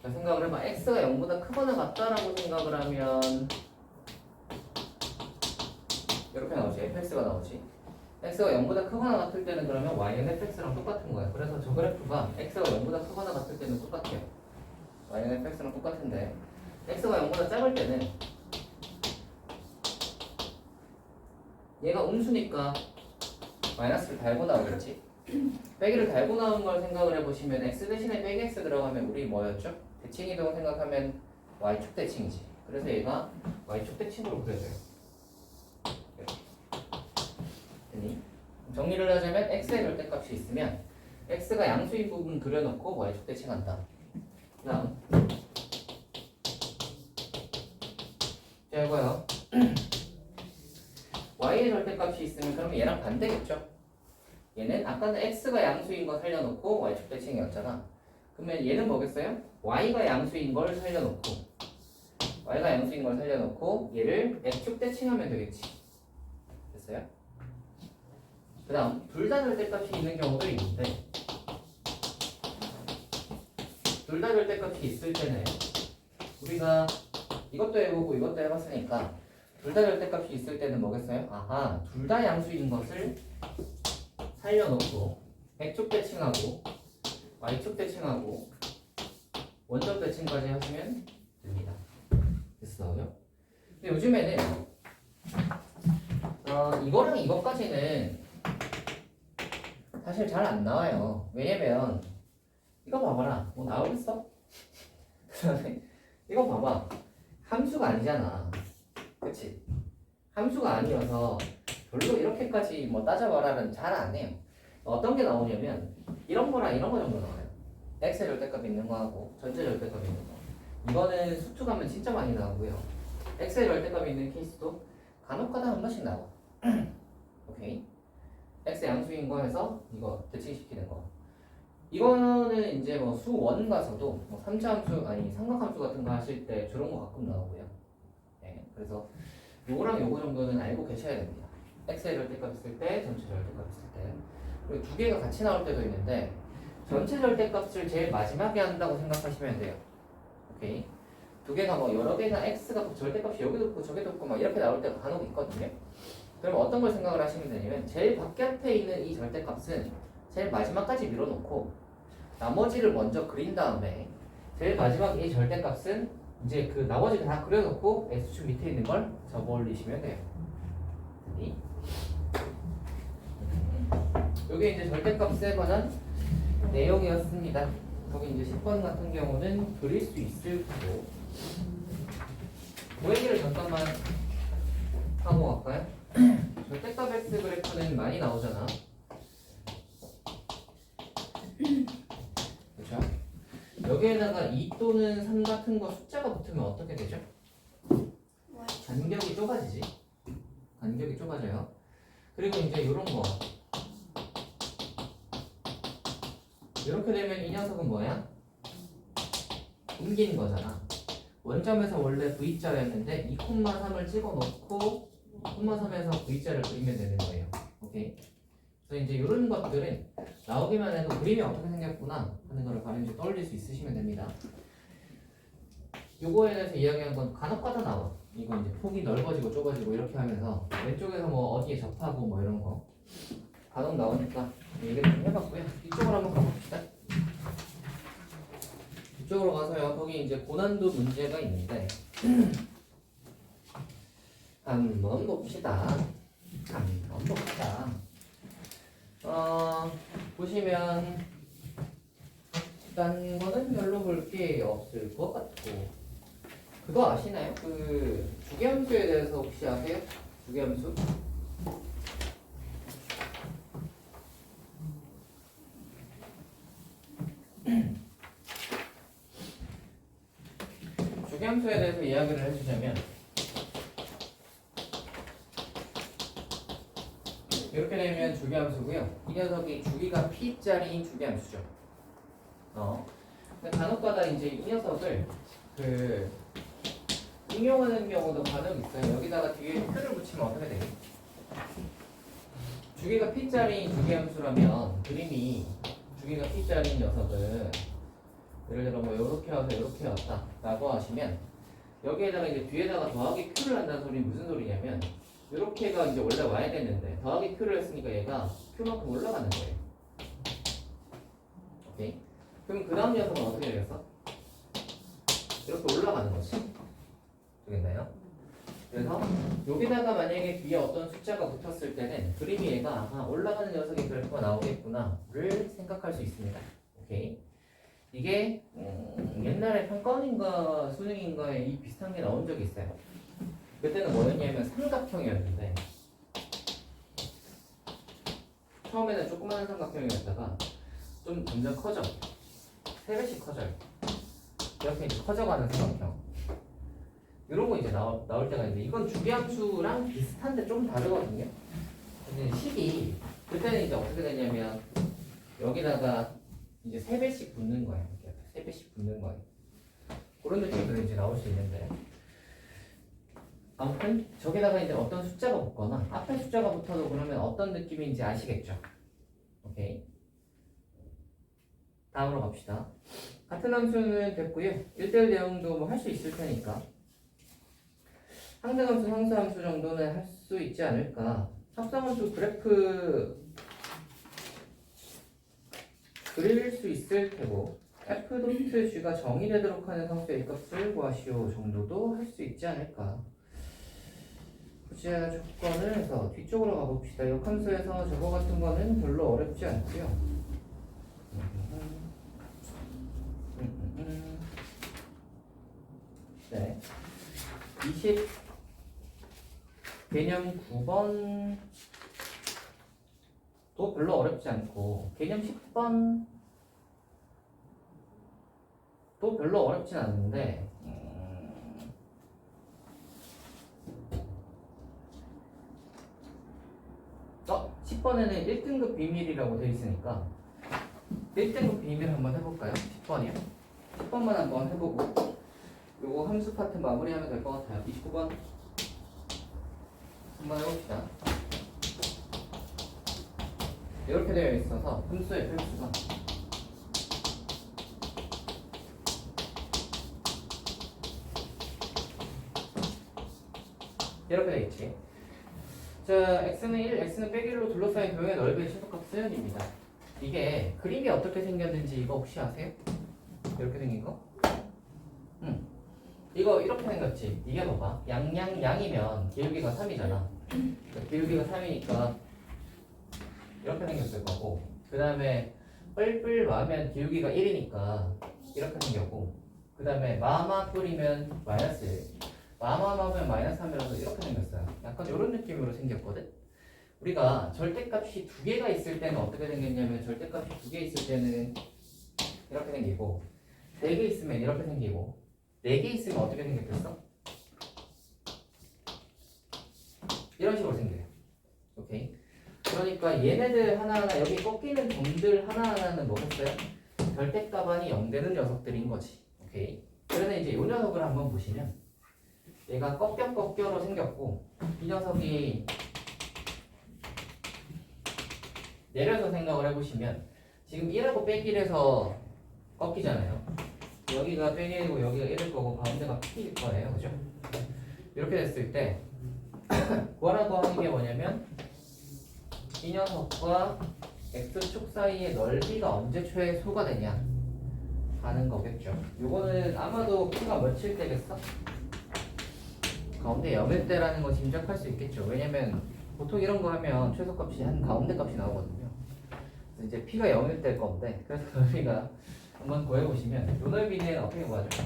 자, 생각을 해봐. x가 0보다 크거나 같다라고 생각을 하면 이렇게 나오지. fx가 나오지. x가 0보다 크거나 같을 때는 그러면 y는 fx랑 똑같은 거야. 그래서 저 그래프가 x가 0보다 크거나 같을 때는 똑같아요. y는 fx랑 똑같은데 x가 0보다 작을 때는 얘가 음수니까 마이너스를 달고 나오겠지. 빼기를 달고 나온 걸 생각을 해보시면 x 대신에 빼기 x 들어가면 우리 뭐였죠? 대칭이동 생각하면 y축 대칭이지. 그래서 얘가 y축 대칭으로 그려져요. 됐니? 정리를 하자면 x의 절대값이 있으면 x가 양수인 부분 그려놓고 y축 대칭한다. 그 다음 자 이거요. y의 절대값이 있으면 그러면 얘랑 반대겠죠? 얘는 아까는 x가 양수인 거 살려놓고 y축 대칭이었잖아. 그러면 얘는 뭐겠어요? y가 양수인 걸 살려놓고 얘를 x축 대칭하면 되겠지. 됐어요? 그 다음 둘 다 절대값이 있는 경우도 있는데 둘 다 절대값이 있을 때는 우리가 이것도 해보고 이것도 해봤으니까 둘 다 절대값이 있을 때는 뭐겠어요? 아하, 둘 다 양수인 것을 살려놓고 x축 대칭하고 y축 대칭하고 원점 대칭까지 하시면 됩니다. 됐어요? 근데 요즘에는 이거랑 이것까지는 사실 잘 안 나와요. 왜냐면 이거 봐봐라. 뭐 나오겠어? 그다음에 이거 봐봐. 함수가 아니잖아. 그치? 함수가 아니어서 별로 이렇게까지 뭐 따져봐라는 잘 안 해요. 어떤 게 나오냐면 이런 거랑 이런 거 정도 나와요. x의 절대값 있는 거하고 전체 절대값 있는 거. 이거는 수투 가면 진짜 많이 나오고요. x의 절대값 있는 케이스도 간혹가다 한 번씩 나와. 오케이. x 양수인 거 해서 이거 대칭시키는 거. 이거는 이제 뭐 수1 가서도 뭐 3차 함수 아니 삼각함수 같은 거 하실 때 저런 거 가끔 나오고요. 네, 그래서 요거랑 요거 정도는 알고 계셔야 됩니다. x의 절대값 있을 때, 전체 절대값 있을 때. 그리고 두 개가 같이 나올 때도 있는데 전체 절대값을 제일 마지막에 한다고 생각하시면 돼요. 오케이. 두 개가 뭐 여러 개나 x가 절대값이 여기도 있고 저기도 있고 막 이렇게 나올 때가 간혹 있거든요. 그럼 어떤 걸 생각을 하시면 되냐면 제일 바깥에 있는 이 절대값은 제일 마지막까지 밀어놓고 나머지를 먼저 그린 다음에 제일 마지막 이 절대값은 이제 그 나머지를 다 그려놓고 x축 밑에 있는 걸 접어 올리시면 돼요. 이게 이제 절대값에 관한 내용이었습니다. 거기 이제 10번 같은 경우는 그릴 수 있을 거고 그 얘기를 잠깐만 하고 갈까요? 절대값 x 그래프는 많이 나오잖아. 그렇죠? 여기에다가 2 또는 3 같은 거 숫자가 붙으면 어떻게 되죠? 간격이 좁아지지. 간격이 좁아져요. 그리고 이제 이런 거 이렇게 되면 이 녀석은 뭐야? 옮긴 거잖아. 원점에서 원래 V자였는데 2,3을 찍어놓고 2,3에서 V자를 그리면 되는 거예요. 오케이? 그래서 이제 이런 것들은 나오기만 해도 그림이 어떻게 생겼구나 하는 거를 바로 이제 떠올릴 수 있으시면 됩니다. 요거에 대해서 이야기한 건 간혹가다 나와. 이거 이제 폭이 넓어지고 좁아지고 이렇게 하면서 왼쪽에서 뭐 어디에 접하고 뭐 이런 거 간혹 나오니까 얘기를 좀 해봤고요. 이쪽으로 한번 가봅시다. 이쪽으로 가서요. 거기 이제 고난도 문제가 있는데 한번 봅시다. 보시면 딴 거는 별로 볼 게 없을 것 같고 그거 아시나요? 그 주기함수에 대해서 혹시 아세요? 주기함수? 주기함수에 대해서 이야기를 해주자면 이렇게 되면 주기함수고요. 이 녀석이 주기가 p짜리인 주기함수죠. 근데 간혹가다 이제 이 녀석을 그 응용하는 경우도 간혹 있어요. 여기다가 뒤에 표를 붙이면 어떻게 되겠지? 주기가 p짜리인 주기함수라면 그림이 주기가 p짜리인 녀석은 예를 들어 뭐 이렇게 와서 이렇게 왔다 라고 하시면 여기에다가 이제 뒤에다가 더하기 q를 한다는 소리는 무슨 소리냐면 이렇게가 이제 원래 와야 되는데 더하기 q를 했으니까 얘가 q만큼 올라가는 거예요. 오케이? 그럼 그 다음 녀석은 어떻게 되겠어? 이렇게 올라가는 거지. 되겠나요? 그래서 여기다가 만약에 뒤에 어떤 숫자가 붙었을 때는 그림이 얘가 올라가는 녀석의 그래프가 나오겠구나를 생각할 수 있습니다. 오케이? 이게 옛날에 평가원인가 수능인가에 이 비슷한 게 나온 적이 있어요. 그때는 뭐였냐면 삼각형이었는데 처음에는 조그마한 삼각형이었다가 좀 점점 커져. 3배씩 커져요. 이렇게 이제 커져가는 삼각형. 이런 거 이제 나올 때가 있는데 이건 주기함수랑 비슷한데 좀 다르거든요. 근데 식이 그때는 이제 어떻게 되냐면 여기다가 이제 3배씩 붙는 거예요. 이렇게 3배씩 붙는 거예요. 그런 느낌으로 이제 나올 수 있는데 아무튼 저기다가 이제 어떤 숫자가 붙거나 앞에 숫자가 붙어도 그러면 어떤 느낌인지 아시겠죠? 오케이. 다음으로 갑시다. 같은 함수는 됐고요. 1대1 내용도 뭐 할 수 있을 테니까 상대함수, 상수함수 정도는 할 수 있지 않을까. 합성함수 그래프 그릴 수 있을 테고 f.g가 정의되도록 하는 상수의 값을 구하시오 정도도 할 수 있지 않을까. 부자 조건을 해서 뒤쪽으로 가봅시다. 역함수에서 저거 같은 거는 별로 어렵지 않고요. 네. 20 개념 9번 도 별로 어렵지 않고 개념 10번 도 별로 어렵진 않은데 10번에는 1등급 비밀이라고 되어 있으니까 1등급 비밀 한번 해볼까요? 10번이요. 10번만 한번 해보고 요거 함수 파트 마무리하면 될 것 같아요. 29번 한번 해봅시다. 이렇게 되어 있어서 함수의 필수가 이렇게 되어 있지. 자, x는 1, x는 빼기 1로 둘러싸인 도형의 넓이의 최소값 수연입니다. 이게 그림이 어떻게 생겼는지 이거 혹시 아세요? 이렇게 생긴 거? 이거 이렇게 생겼지. 이게 봐봐. 양이면 기울기가 3이잖아. 그러니까 기울기가 3이니까 이렇게 생겼을 거고, 그 다음에 뿔뿔 마면 기울기가 1이니까 이렇게 생겼고, 그 다음에 마마 뿔이면 마이너스 1, 마마 마면 마이너스 3이라서 이렇게 생겼어요. 약간 이런 느낌으로 생겼거든. 우리가 절대값이 두 개가 있을 때는 어떻게 생겼냐면, 절대값이 두 개 있을 때는 이렇게 생기고, 네 개 있으면 이렇게 생기고, 네 개 있으면 어떻게 생겼겠어? 이런 식으로 생겨요. 오케이. 그러니까 얘네들 하나하나, 여기 꺾이는 점들 하나하나는 뭐겠어요? 절대값안이 0되는 녀석들인 거지. 오케이. 그래서 이제 이 녀석을 한번 보시면, 얘가 꺾여로 생겼고, 이 녀석이 내려서 생각을 해보시면, 지금 1하고 빼기 1에서 꺾이잖아요. 여기가 빼기 1이고 여기가 1일 거고 가운데가 P일 거예요. 그죠? 이렇게 됐을 때 구하라고 하는 게 뭐냐면, 이 녀석과 X축 사이의 넓이가 언제 최소가 되냐 하는 거겠죠. 요거는 아마도 P가 몇일 때겠어? 가운데 0일 때라는 거 짐작할 수 있겠죠. 왜냐면 보통 이런 거 하면 최소값이 한 가운데 값이 나오거든요. 그래서 이제 P가 0일 때일 건데, 그래서 넓이가 한번 구해보시면, 요 넓이는 어떻게 구하죠?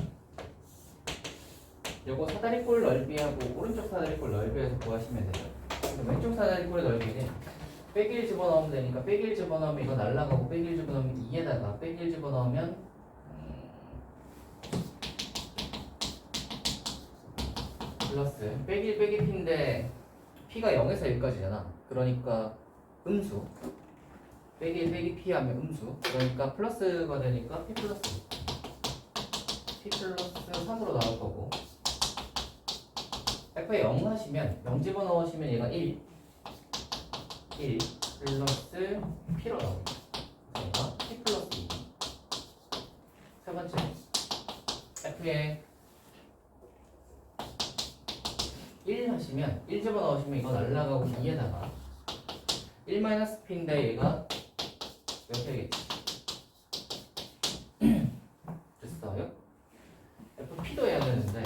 요거 사다리꼴 넓이하고 오른쪽 사다리꼴 넓이에서 구하시면 되죠. 그래서 왼쪽 사다리꼴의 넓이는 빼기를 집어넣으면 되니까, 빼기를 집어넣으면 이거 날라가고, 빼기를 집어넣으면 2에다가 빼기를 집어넣으면 플러스 빼기 P인데 P가 0에서 1까지잖아. 그러니까 음수. 빼기 P 하면 음수. 그러니까 플러스가 되니까 P 플러스 3으로 나올 거고, F에 0 하시면 0 집어넣으시면 얘가 1 플러스 P로 나옵니다. 그러니까 P 플러스 2. 세 번째, F에 1 하시면 1 집어넣으시면 이거 날라가고 2에다가 1-P인데 얘가 몇 개겠지? 됐어요? FP도 해야 되는데,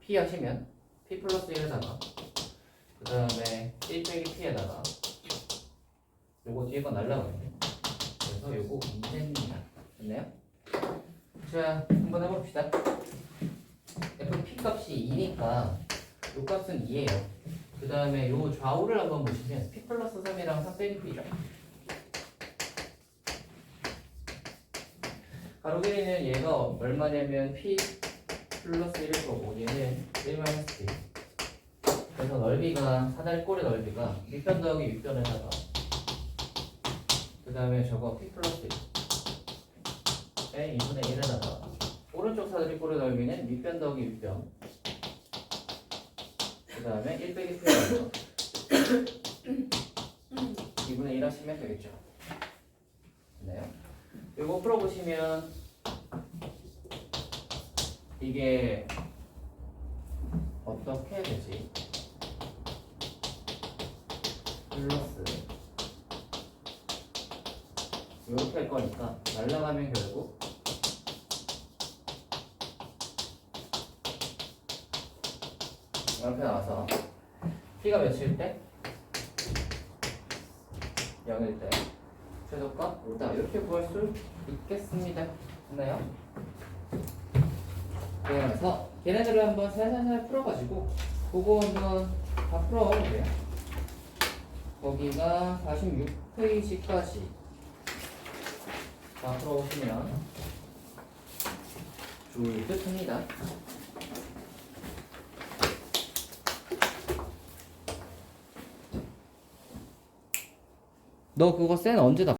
P 하시면 P 플러스 1에다가 그 다음에 1 빼기 P에다가 요거 뒤에 거 날라가거든요. 그래서 요거 문제입니다. 됐나요? 자, 한번 해봅시다. FP 값이 2니까 요 값은 2예요. 그 다음에 요 좌우를 한번 보시면 P 플러스 3이랑 3 빼기 P죠. 가로 길이는 얘가 얼마냐면 P 플러스 1일 거고, 얘는 1-P. 그래서 넓이가, 사다리꼴의 넓이가 밑변 더하기 윗변에다가 그 다음에 저거 P 플러스 1에 2분의 1에다가 오른쪽 사다리꼴의 넓이는 밑변 더하기 윗변, 그 다음에 1 빼기 P에다가 2분의 1 하시면 되겠죠. 됐나요? 이거 풀어보시면 이게 어떻게 되지? 플러스 이렇게 할 거니까 날라가면 결국 이렇게 나와서 P가 몇일 때? 0일 때 최소값 5다, 이렇게 구할 수 있겠습니다. 됐나요? 그래서 걔네들을 한번 살살살 풀어가지고 그거 한번 다 풀어보세요. 거기가 46페이지까지 다 풀어보시면 좋을 듯 합니다. 너 그거 쌤 언제 다